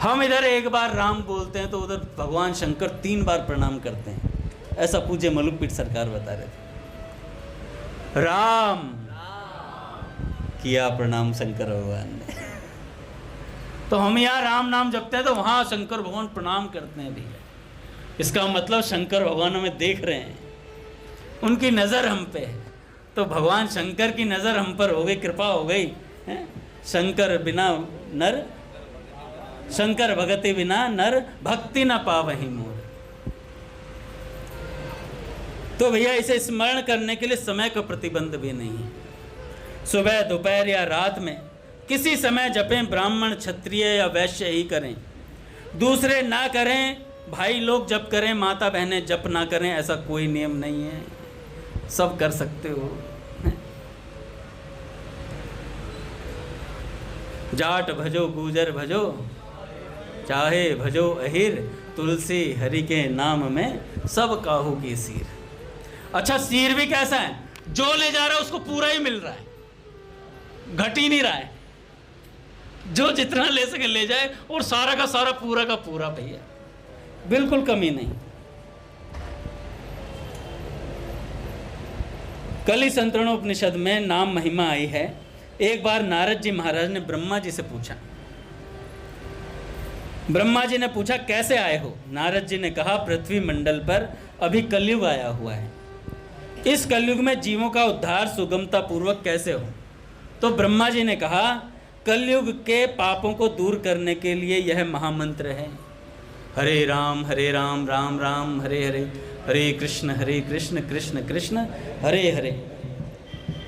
हम इधर एक बार राम बोलते हैं तो उधर भगवान शंकर 3 बार प्रणाम करते हैं। ऐसा पूज्य मलुकपीठ सरकार बता रहे थे। राम किया प्रणाम शंकर भगवान ने। तो हम यहाँ राम नाम जपते हैं तो वहाँ शंकर भगवान प्रणाम करते हैं भैया। इसका मतलब शंकर भगवान हमें देख रहे हैं, उनकी नज़र हम पे है। तो भगवान शंकर की नज़र हम पर हो गई, कृपा हो गई है? शंकर बिना नर, शंकर भगति बिना नर भक्ति न पावहि मोर। तो भैया इसे स्मरण करने के लिए समय का प्रतिबंध भी नहीं है। सुबह दोपहर या रात में किसी समय जपें, ब्राह्मण क्षत्रिय या वैश्य ही करें, दूसरे ना करें। भाई लोग जप करें, माता बहनें जप ना करें, ऐसा कोई नियम नहीं है, सब कर सकते हो। जाट भजो गुजर भजो, चाहे भजो अहिर, तुलसी हरि के नाम में सब काहू की सीर। अच्छा, सीर भी कैसा है? जो ले जा रहा है उसको पूरा ही मिल रहा है, घट ही नहीं रहा है। जो जितना ले सके ले जाए, और सारा का सारा पूरा का पूरा भैया, बिल्कुल कमी नहीं। कलि संतरणोपनिषद में नाम महिमा आई है। एक बार नारद जी महाराज ने ब्रह्मा जी से पूछा। ब्रह्मा जी ने पूछा, कैसे आए हो? नारद जी ने कहा, पृथ्वी मंडल पर अभी कलयुग आया हुआ है, इस कलयुग में जीवों का उद्धार सुगमता पूर्वक कैसे हो? तो ब्रह्मा जी ने कहा, कलयुग के पापों को दूर करने के लिए यह महामंत्र है, हरे राम राम राम हरे हरे, हरे कृष्ण कृष्ण कृष्ण हरे हरे।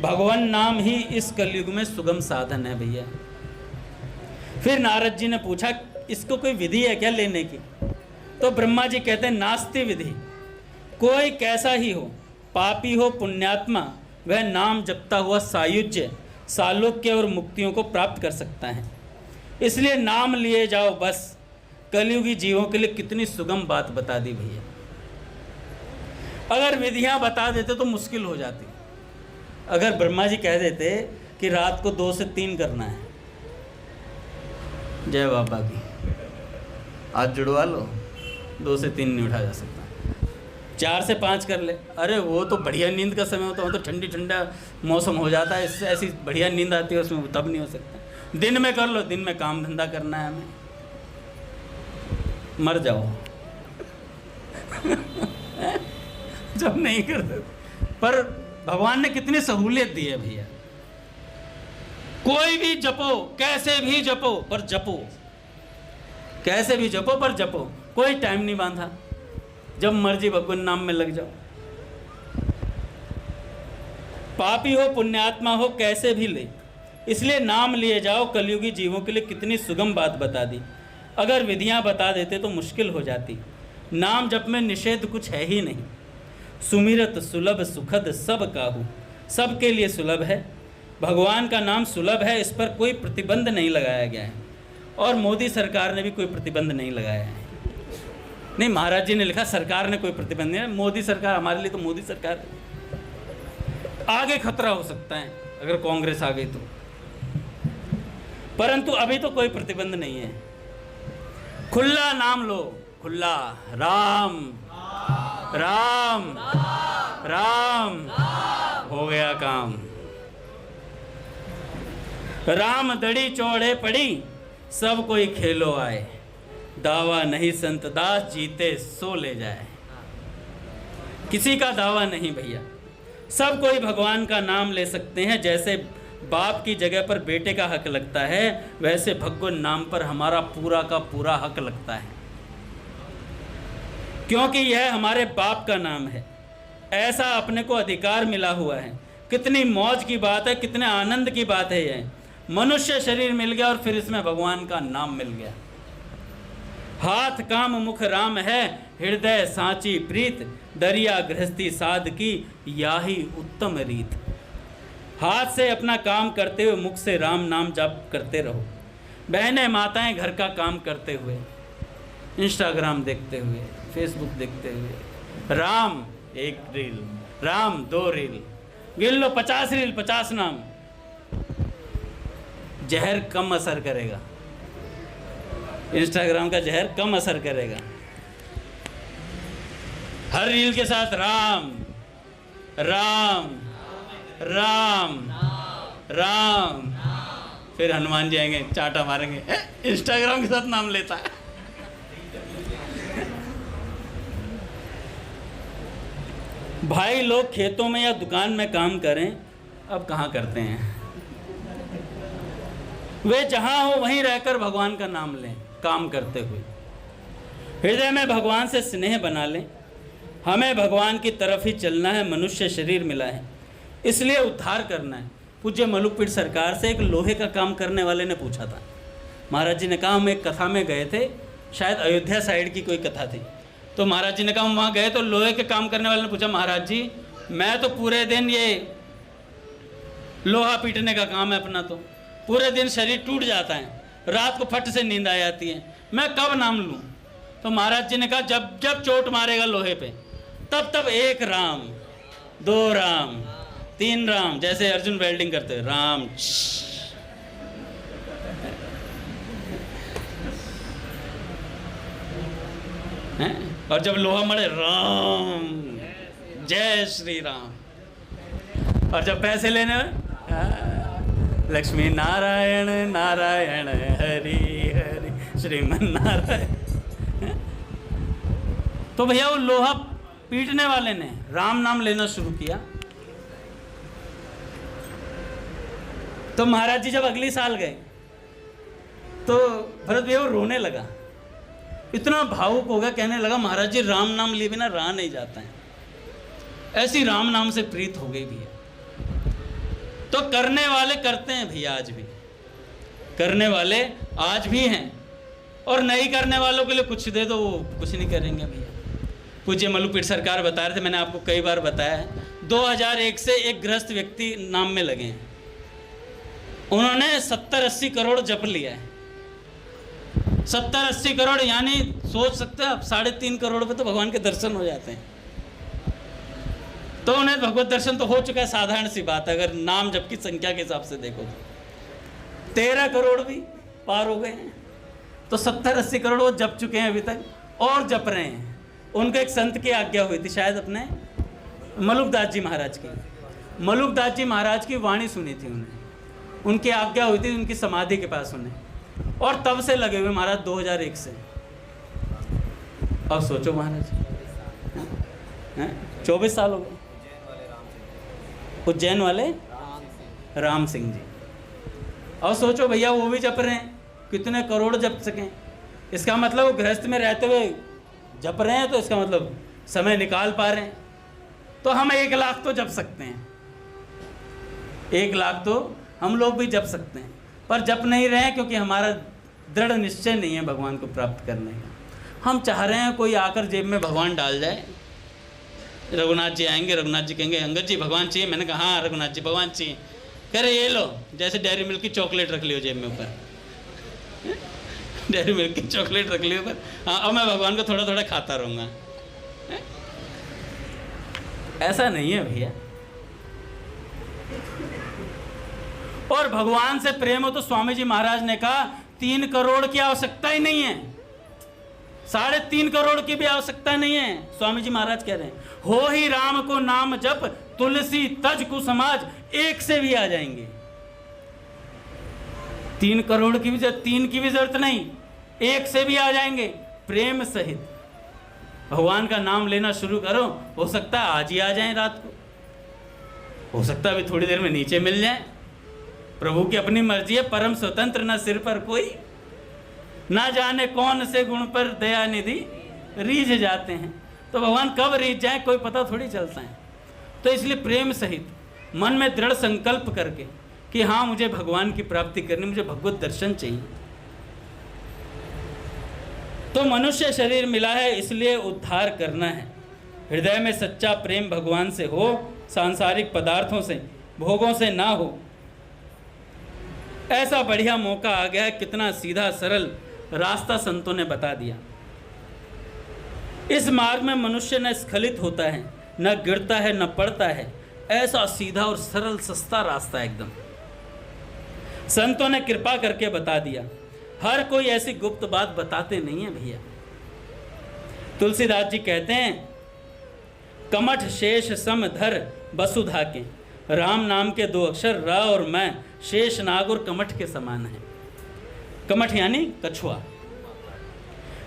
भगवान नाम ही इस कलयुग में सुगम साधन है भैया। फिर नारद जी ने पूछा, इसको कोई विधि है क्या लेने की? तो ब्रह्मा जी कहते हैं, नास्ति विधि। कोई कैसा ही हो, पापी हो पुण्यात्मा, वह नाम जपता हुआ सायुज्य, सालोक्य और मुक्तियों को प्राप्त कर सकता है। इसलिए नाम लिए जाओ बस। कलयुगी जीवों के लिए कितनी सुगम बात बता दी भैया। अगर विधियां बता देते तो मुश्किल हो जाती। अगर ब्रह्मा जी कह देते कि रात को 2 से 3 करना है, जय बाबा की, आज जुड़वा लो, 2 से 3 नहीं उठा जा सकता, 4 से 5 कर ले। अरे वो तो बढ़िया नींद का समय होता है, वो तो ठंडी ठंडा मौसम हो जाता है, इससे ऐसी बढ़िया नींद आती है उसमें, तब नहीं हो सकता। दिन में कर लो, दिन में काम धंधा करना है हमें, मर जाओ जब नहीं करते। पर भगवान ने कितनी सहूलियत दी है भैया। कोई भी जपो, कैसे भी जपो, पर जपो, कैसे भी जपो पर जपो। कोई टाइम नहीं बांधा, जब मर्जी भगवान नाम में लग जाओ। पापी हो पुण्यात्मा हो, कैसे भी ले, इसलिए नाम लिए जाओ। कलयुगी जीवों के लिए कितनी सुगम बात बता दी। अगर विधियां बता देते तो मुश्किल हो जाती। नाम जप में निषेध कुछ है ही नहीं। सुमिरत सुलभ सुखद सब काहू, सबके लिए सुलभ है। भगवान का नाम सुलभ है, इस पर कोई प्रतिबंध नहीं लगाया गया है, और मोदी सरकार ने भी कोई प्रतिबंध नहीं लगाया है। नहीं, महाराज जी ने लिखा सरकार ने कोई प्रतिबंध नहीं है। मोदी सरकार हमारे लिए तो मोदी सरकार आगे खतरा हो सकता है अगर कांग्रेस आ गई तो, परंतु अभी तो कोई प्रतिबंध नहीं है। खुला नाम लो, खुला, राम राम राम, हो गया काम। राम दड़ी चौड़े पड़ी, सब कोई खेलो आए, दावा नहीं संत दास, जीते सो ले जाए। किसी का दावा नहीं भैया, सब कोई भगवान का नाम ले सकते हैं। जैसे बाप की जगह पर बेटे का हक लगता है, वैसे भगवान नाम पर हमारा पूरा का पूरा हक लगता है, क्योंकि यह हमारे बाप का नाम है। ऐसा अपने को अधिकार मिला हुआ है। कितनी मौज की बात है, कितने आनंद की बात है। यह मनुष्य शरीर मिल गया और फिर इसमें भगवान का नाम मिल गया। हाथ काम मुख राम है, हृदय सांची प्रीत, दरिया गृहस्थी साध की, याही उत्तम रीत। हाथ से अपना काम करते हुए मुख से राम नाम जाप करते रहो। बहनें माताएं घर का काम करते हुए, इंस्टाग्राम देखते हुए, फेसबुक देखते हुए, राम 1 रील, राम 2 रील, गिन लो 50 रील 50 नाम। जहर कम असर करेगा, इंस्टाग्राम का जहर कम असर करेगा। हर रील के साथ राम राम राम राम, फिर हनुमान जी आएंगे चाटा मारेंगे, इंस्टाग्राम के साथ नाम लेता है। भाई लोग खेतों में या दुकान में काम करें, अब कहाँ करते हैं। वे जहाँ हो वहीं रहकर भगवान का नाम लें, काम करते हुए हृदय में भगवान से स्नेह बना लें। हमें भगवान की तरफ ही चलना है, मनुष्य शरीर मिला है इसलिए उद्धार करना है। पूज्य मलुकपीठ सरकार से एक लोहे का काम करने वाले ने पूछा था। महाराज जी ने कहा, हम एक कथा में गए थे, शायद अयोध्या साइड की कोई कथा थी, तो महाराज जी ने कहा हम वहाँ गए तो लोहे के काम करने वाले ने पूछा, महाराज जी मैं तो पूरे दिन ये लोहा पीटने का काम है अपना, तो पूरे दिन शरीर टूट जाता है, रात को फट से नींद आ जाती है, मैं कब नाम लूँ। तो महाराज जी ने कहा जब जब चोट मारेगा लोहे पे तब तब एक राम, दो राम, तीन राम, जैसे अर्जुन वेल्डिंग करते हैं, राम हैं? और जब लोहा मरे राम, जय श्री राम। और जब पैसे लेने लक्ष्मी नारायण नारायण हरि हरि श्रीमन नारायण। तो भैया वो लोहा पीटने वाले ने राम नाम लेना शुरू किया। तो महाराज जी जब अगली साल गए तो भरत भैया वो रोने लगा, इतना भावुक हो गया, कहने लगा महाराज जी राम नाम लिए बिना रहा नहीं जाता है। ऐसी राम नाम से प्रीत हो गई भैया। तो करने वाले करते हैं भैया, आज भी करने वाले आज भी हैं, और नहीं करने वालों के लिए कुछ दे दो वो कुछ नहीं करेंगे भैया। पूज्य मलुकपीठ सरकार बता रहे थे, मैंने आपको कई बार बताया है, 2001 से एक गृहस्थ व्यक्ति नाम में लगे हैं, उन्होंने 70-80 करोड़ जप लिया है। 70-80 करोड़ यानी सोच सकते हैं आप 3.5 करोड़ पे तो भगवान के दर्शन हो जाते हैं। तो उन्हें भगवत दर्शन तो हो चुका है, साधारण सी बात है, अगर नाम जप की संख्या के हिसाब से देखो तो 13 करोड़ भी पार हो गए हैं। तो 70-80 करोड़ वो जप चुके हैं अभी तक और जप रहे हैं। उनको एक संत की आज्ञा हुई थी, शायद अपने मलुकदास जी महाराज की, मलुकदास जी महाराज की वाणी सुनी थी उन्हें, उनकी आज्ञा हुई थी उनकी समाधि के पास उन्हें, और तब से लगे हुए महाराज 2001 से। अब सोचो महाराज 24 साल हो गए। उज्जैन वाले राम सिंह जी, और सोचो भैया वो भी जप रहे हैं, कितने करोड़ जप सकें। इसका मतलब वो गृहस्थ में रहते हुए जप रहे हैं, तो इसका मतलब समय निकाल पा रहे हैं। तो हम 1 लाख तो जप सकते हैं, 1 लाख तो हम लोग भी जप सकते हैं, पर जप नहीं रहे हैं क्योंकि हमारा दृढ़ निश्चय नहीं है भगवान को प्राप्त करने का। हम चाह रहे हैं कोई आकर जेब में भगवान डाल जाए। रघुनाथ जी आएंगे, रघुनाथ जी कहेंगे अंगद जी भगवान चाहिए, मैंने कहा हाँ रघुनाथ जी भगवान चाहिए, कह रहे ये लो, जैसे डेयरी मिल्क की चॉकलेट रख लियो जेब में ऊपर, डेयरी मिल्क की चॉकलेट रख लियो ऊपर, हाँ अब मैं भगवान को थोड़ा थोड़ा खाता रहूँगा। ऐसा नहीं है भैया। और भगवान से प्रेम हो तो स्वामी जी महाराज ने कहा 3 करोड़ की आवश्यकता ही नहीं है, 3.5 करोड़ की भी आवश्यकता नहीं है। स्वामी जी महाराज कह रहे हैं हो ही राम को नाम जप, तुलसी तज को समाज, 1 से भी आ जाएंगे। 3 करोड़ की भी 3 की भी जरूरत नहीं, 1 से भी आ जाएंगे। प्रेम सहित भगवान का नाम लेना शुरू करो, हो सकता है आज ही आ जाएं रात को, हो सकता है अभी थोड़ी देर में नीचे मिल जाए। प्रभु की अपनी मर्जी है, परम स्वतंत्र, न सिर पर कोई, ना जाने कौन से गुण पर दया निधि रीझ जाते हैं। तो भगवान कब रीझ जाए कोई पता थोड़ी चलता है। तो इसलिए प्रेम सहित मन में दृढ़ संकल्प करके कि हाँ मुझे भगवान की प्राप्ति करनी, मुझे भगवत दर्शन चाहिए। तो मनुष्य शरीर मिला है इसलिए उद्धार करना है। हृदय में सच्चा प्रेम भगवान से हो, सांसारिक पदार्थों से, भोगों से ना हो। ऐसा बढ़िया मौका आ गया है, कितना सीधा सरल रास्ता संतों ने बता दिया। इस मार्ग में मनुष्य न स्खलित होता है, न गिरता है, न पड़ता है। ऐसा सीधा और सरल सस्ता रास्ता एकदम संतों ने कृपा करके बता दिया। हर कोई ऐसी गुप्त बात बताते नहीं है भैया। तुलसीदास जी कहते हैं, कमठ शेष सम धर वसुधा के, राम नाम के 2 अक्षर र और मैं, शेष नाग और कमठ के समान है। कमठ यानी कछुआ।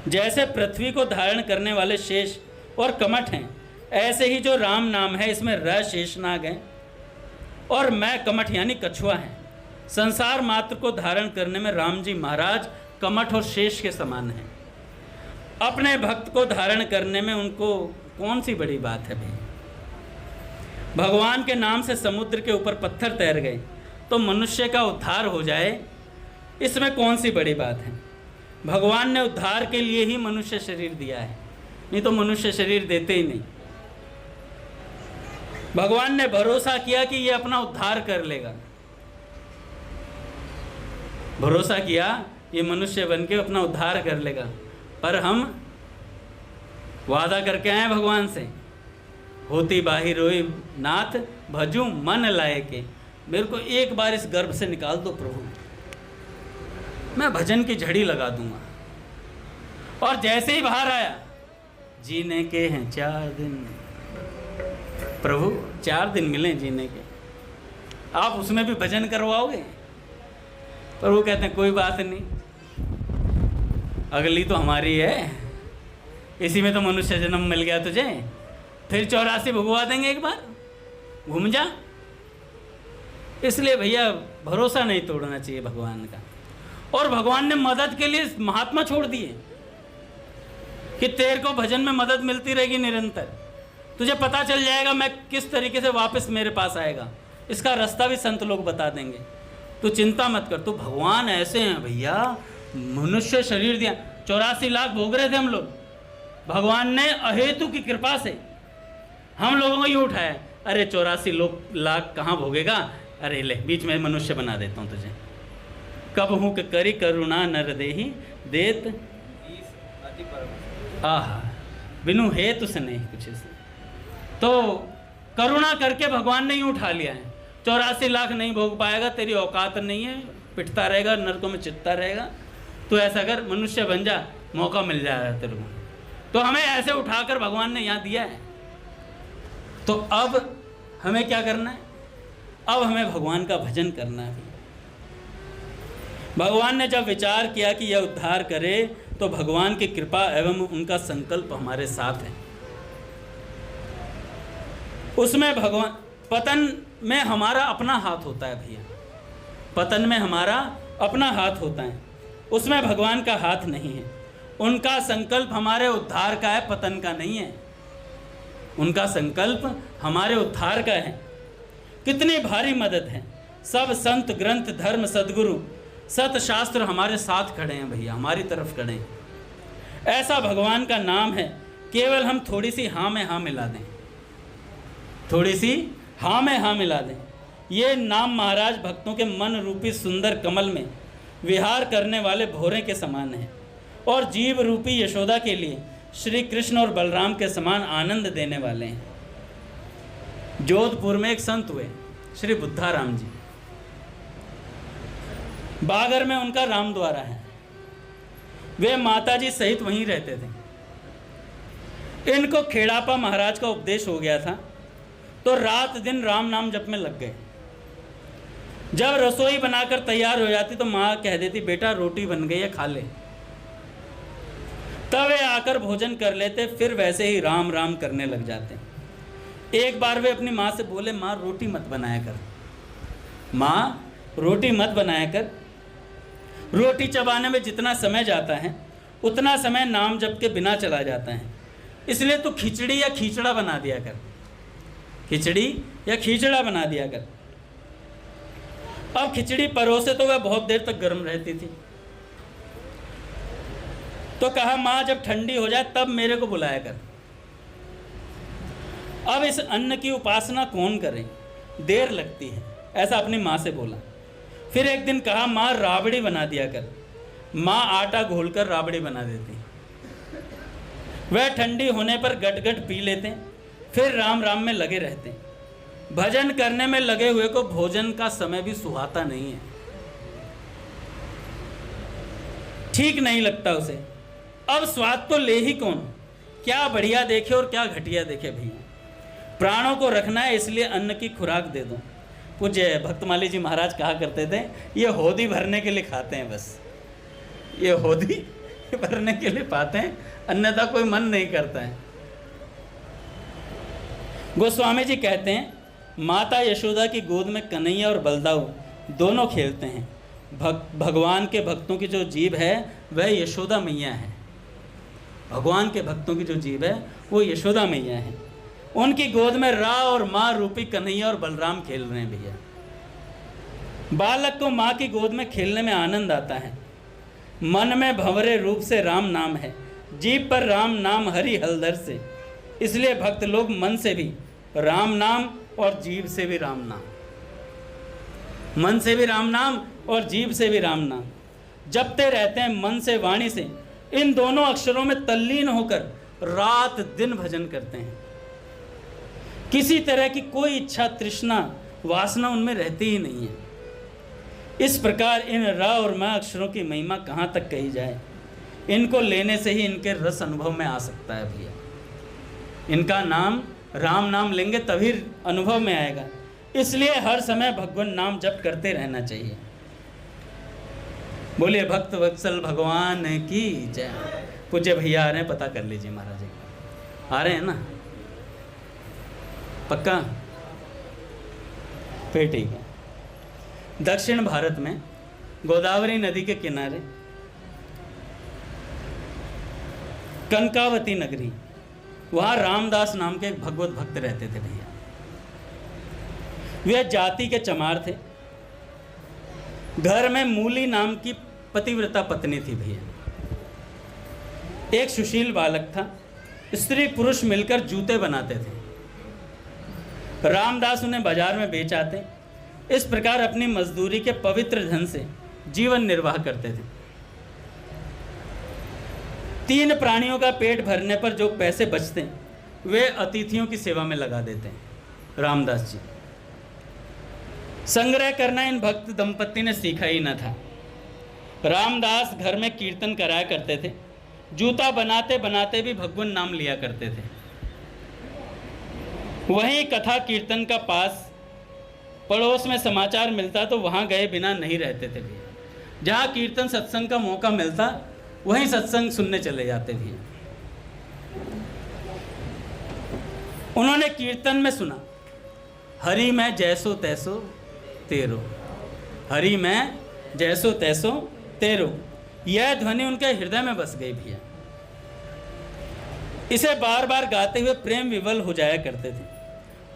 जैसे पृथ्वी को धारण करने वाले शेष और कमठ हैं, ऐसे ही जो राम नाम है इसमें र शेषनाग है और मैं कमठ यानी कछुआ है। संसार मात्र को धारण करने में राम जी महाराज कमठ और शेष के समान हैं। अपने भक्त को धारण करने में उनको कौन सी बड़ी बात है भाई। भगवान के नाम से समुद्र के ऊपर पत्थर तैर गए तो मनुष्य का उद्धार हो जाए, इसमें कौन सी बड़ी बात है। भगवान ने उद्धार के लिए ही मनुष्य शरीर दिया है, नहीं तो मनुष्य शरीर देते ही नहीं। भगवान ने भरोसा किया कि ये अपना उद्धार कर लेगा, भरोसा किया ये मनुष्य बन के अपना उद्धार कर लेगा, पर हम वादा करके आए भगवान से, होती बाही रोई नाथ भजू मन लाए के, मेरे को एक बार इस गर्भ से निकाल दो प्रभु, मैं भजन की झड़ी लगा दूंगा। और जैसे ही बाहर आया, जीने के हैं 4 दिन प्रभु, 4 दिन मिले जीने के, आप उसमें भी भजन करवाओगे। प्रभु कहते हैं कोई बात नहीं, अगली तो हमारी है, इसी में तो मनुष्य जन्म मिल गया तुझे, फिर 84 भुगवा देंगे, एक बार घूम जा। इसलिए भैया भरोसा नहीं तोड़ना चाहिए भगवान का। और भगवान ने मदद के लिए महात्मा छोड़ दिए कि तेरे को भजन में मदद मिलती रहेगी निरंतर, तुझे पता चल जाएगा मैं किस तरीके से वापस मेरे पास आएगा, इसका रास्ता भी संत लोग बता देंगे, तू चिंता मत कर। तो भगवान ऐसे हैं भैया, मनुष्य शरीर दिया, 84 लाख भोग रहे थे हम लोग, भगवान ने अहेतु की कृपा से हम लोगों को ही उठाया। अरे 84 लाख कहाँ भोगेगा, अरे ले बीच में मनुष्य बना देता हूँ तुझे, कब हूँ कि करी करुणा नर देही देत आह बिनु हेतु से नहीं कुछ इसे। तो करुणा करके भगवान ने ही उठा लिया है। 84 लाख नहीं भोग पाएगा, तेरी औकात नहीं है, पिटता रहेगा, नरकों में चितता रहेगा, तो ऐसा कर मनुष्य बन जा, मौका मिल जाएगा तेरे को। तो हमें ऐसे उठाकर भगवान ने यहाँ दिया है। तो अब हमें क्या करना है, अब हमें भगवान का भजन करना है। भगवान ने जब विचार किया कि यह उद्धार करे, तो भगवान की कृपा एवं उनका संकल्प हमारे साथ है। उसमें भगवान, पतन में हमारा अपना हाथ होता है भैया, पतन में हमारा अपना हाथ होता है, उसमें भगवान का हाथ नहीं है। उनका संकल्प हमारे उद्धार का है, पतन का नहीं है। उनका संकल्प हमारे उद्धार का है। कितनी भारी मदद है। सब संत ग्रंथ धर्म सद्गुरु सत शास्त्र हमारे साथ खड़े हैं भैया, हमारी तरफ खड़े हैं। ऐसा भगवान का नाम है, केवल हम थोड़ी सी हाँ में हाँ मिला दें, थोड़ी सी हाँ में हाँ मिला दें। ये नाम महाराज भक्तों के मन रूपी सुंदर कमल में विहार करने वाले भोरे के समान है और जीव रूपी यशोदा के लिए श्री कृष्ण और बलराम के समान आनंद देने वाले हैं। जोधपुर में एक संत हुए, श्री बुद्धाराम जी, बागर में उनका राम द्वारा है। वे माताजी सहित वहीं रहते थे। इनको खेड़ापा महाराज का उपदेश हो गया था, तो रात दिन राम नाम जप में लग गए। जब रसोई बनाकर तैयार हो जाती तो माँ कह देती, बेटा रोटी बन गई है, खा ले। तब वे आकर भोजन कर लेते, फिर वैसे ही राम राम करने लग जाते। एक बार वे अपनी माँ से बोले, माँ रोटी मत बनाया कर, माँ रोटी मत बनाया कर। रोटी चबाने में जितना समय जाता है उतना समय नाम जप के बिना चला जाता है, इसलिए तू खिचड़ी या खींचड़ा बना दिया कर, खिचड़ी या खींचड़ा बना दिया कर। अब खिचड़ी परोसे तो वह बहुत देर तक गर्म रहती थी, तो कहा माँ जब ठंडी हो जाए तब मेरे को बुलाया कर। अब इस अन्न की उपासना कौन करे, देर लगती है, ऐसा अपनी माँ से बोला। फिर एक दिन कहा माँ राबड़ी बना दिया कर। माँ आटा घोलकर राबड़ी बना देती, वह ठंडी होने पर गट गट पी लेते, फिर राम राम में लगे रहते। भजन करने में लगे हुए को भोजन का समय भी सुहाता नहीं है। ठीक नहीं लगता उसे। अब स्वाद तो ले ही कौन, क्या बढ़िया देखे और क्या घटिया देखे भैया। प्राणों को रखना है इसलिए अन्न की खुराक दे दो। पूज्य भक्तमाली जी महाराज कहा करते थे, ये होदी भरने के लिए खाते हैं, बस ये होदी भरने के लिए पाते हैं, अन्यथा कोई मन नहीं करता है। गोस्वामी जी कहते हैं, माता यशोदा की गोद में कन्हैया और बलदाऊ दोनों खेलते हैं। भगवान के भक्तों की जो जीभ है वह यशोदा मैया है। भगवान के भक्तों की जो जीभ है वो यशोदा मैया है। उनकी गोद में रा और माँ रूपी कन्हैया और बलराम खेल रहे हैं भैया। बालक को माँ की गोद में खेलने में आनंद आता है। मन में भंवरे रूप से राम नाम है, जीभ पर राम नाम हरि हलधर से। इसलिए भक्त लोग मन से भी राम नाम और जीभ से भी राम नाम, मन से भी राम नाम और जीभ से भी राम नाम जपते रहते हैं। मन से वाणी से इन दोनों अक्षरों में तल्लीन होकर रात दिन भजन करते हैं। किसी तरह की कोई इच्छा तृष्णा वासना उनमें रहती ही नहीं है। इस प्रकार इन र और म अक्षरों की महिमा कहाँ तक कही जाए। इनको लेने से ही इनके रस अनुभव में आ सकता है भैया। इनका नाम राम नाम लेंगे तभी अनुभव में आएगा। इसलिए हर समय भगवान नाम जप करते रहना चाहिए। बोलिए भक्त वत्सल भगवान की जय। पूज्य भैया आ रहे हैं, पता कर लीजिए महाराज जी आ रहे हैं ना, पक्का? फिर ठीक है। दक्षिण भारत में गोदावरी नदी के किनारे कनकावती नगरी, वहाँ रामदास नाम के एक भगवत भक्त रहते थे भैया। वे जाति के चमार थे। घर में मूली नाम की पतिव्रता पत्नी थी भैया। एक सुशील बालक था। स्त्री पुरुष मिलकर जूते बनाते थे। रामदास उन्हें बाजार में बेच आते। इस प्रकार अपनी मजदूरी के पवित्र धन से जीवन निर्वाह करते थे। 3 प्राणियों का पेट भरने पर जो पैसे बचते वे अतिथियों की सेवा में लगा देते हैं रामदास जी। संग्रह करना इन भक्त दंपत्ति ने सीखा ही न था। रामदास घर में कीर्तन कराया करते थे। जूता बनाते बनाते भी भगवान नाम लिया करते थे। वहीं कथा कीर्तन का पास पड़ोस में समाचार मिलता तो वहाँ गए बिना नहीं रहते थे भैया। जहाँ कीर्तन सत्संग का मौका मिलता वहीं सत्संग सुनने चले जाते भैया। उन्होंने कीर्तन में सुना, हरि मैं जैसो तैसो तेरो, हरि मैं जैसो तैसो तेरो। यह ध्वनि उनके हृदय में बस गई भैया। इसे बार बार गाते हुए प्रेम विवल हो जाया करते थे।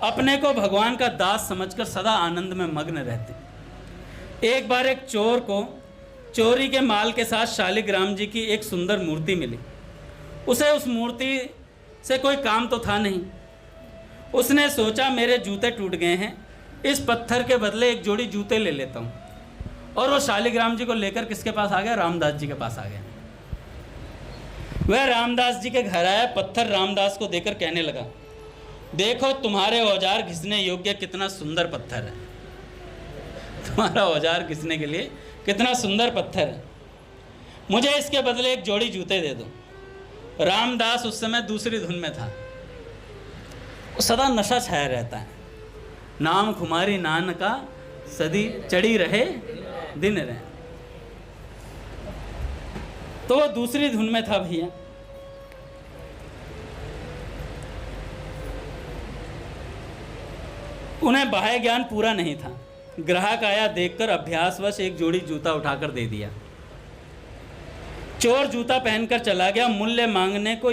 अपने को भगवान का दास समझकर सदा आनंद में मग्न रहते। एक बार एक चोर को चोरी के माल के साथ शालिग्राम जी की एक सुंदर मूर्ति मिली। उसे उस मूर्ति से कोई काम तो था नहीं। उसने सोचा मेरे जूते टूट गए हैं, इस पत्थर के बदले एक जोड़ी जूते ले लेता हूँ। और वो शालिग्राम जी को लेकर किसके पास आ गया? रामदास जी के पास आ गया। वह रामदास जी के घर आया। पत्थर रामदास को देकर कहने लगा, देखो तुम्हारे औजार घिसने योग्य कितना सुंदर पत्थर है। तुम्हारा औजार घिसने के लिए कितना सुंदर पत्थर है। मुझे इसके बदले एक जोड़ी जूते दे दो। रामदास उस समय दूसरी धुन में था। सदा नशा छाया रहता है। नाम खुमारी नान का सदी चढ़ी रहे दिन रहे। तो वो दूसरी धुन में था भैया। उन्हें बाह्य ज्ञान पूरा नहीं था। ग्राहक आया, देखकर अभ्यासवश एक जोड़ी जूता उठाकर दे दिया। चोर जूता पहनकर चला गया। मूल्य मांगने को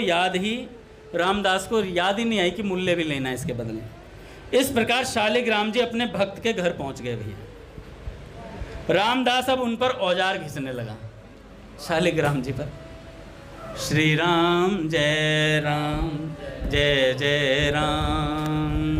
रामदास को याद ही नहीं आई कि मूल्य भी लेना है इसके बदले। इस प्रकार शालिग्राम जी अपने भक्त के घर पहुंच गए भैया। रामदास अब उन पर औजार घिसने लगा, शालिग्राम जी पर। श्री राम जय जय राम।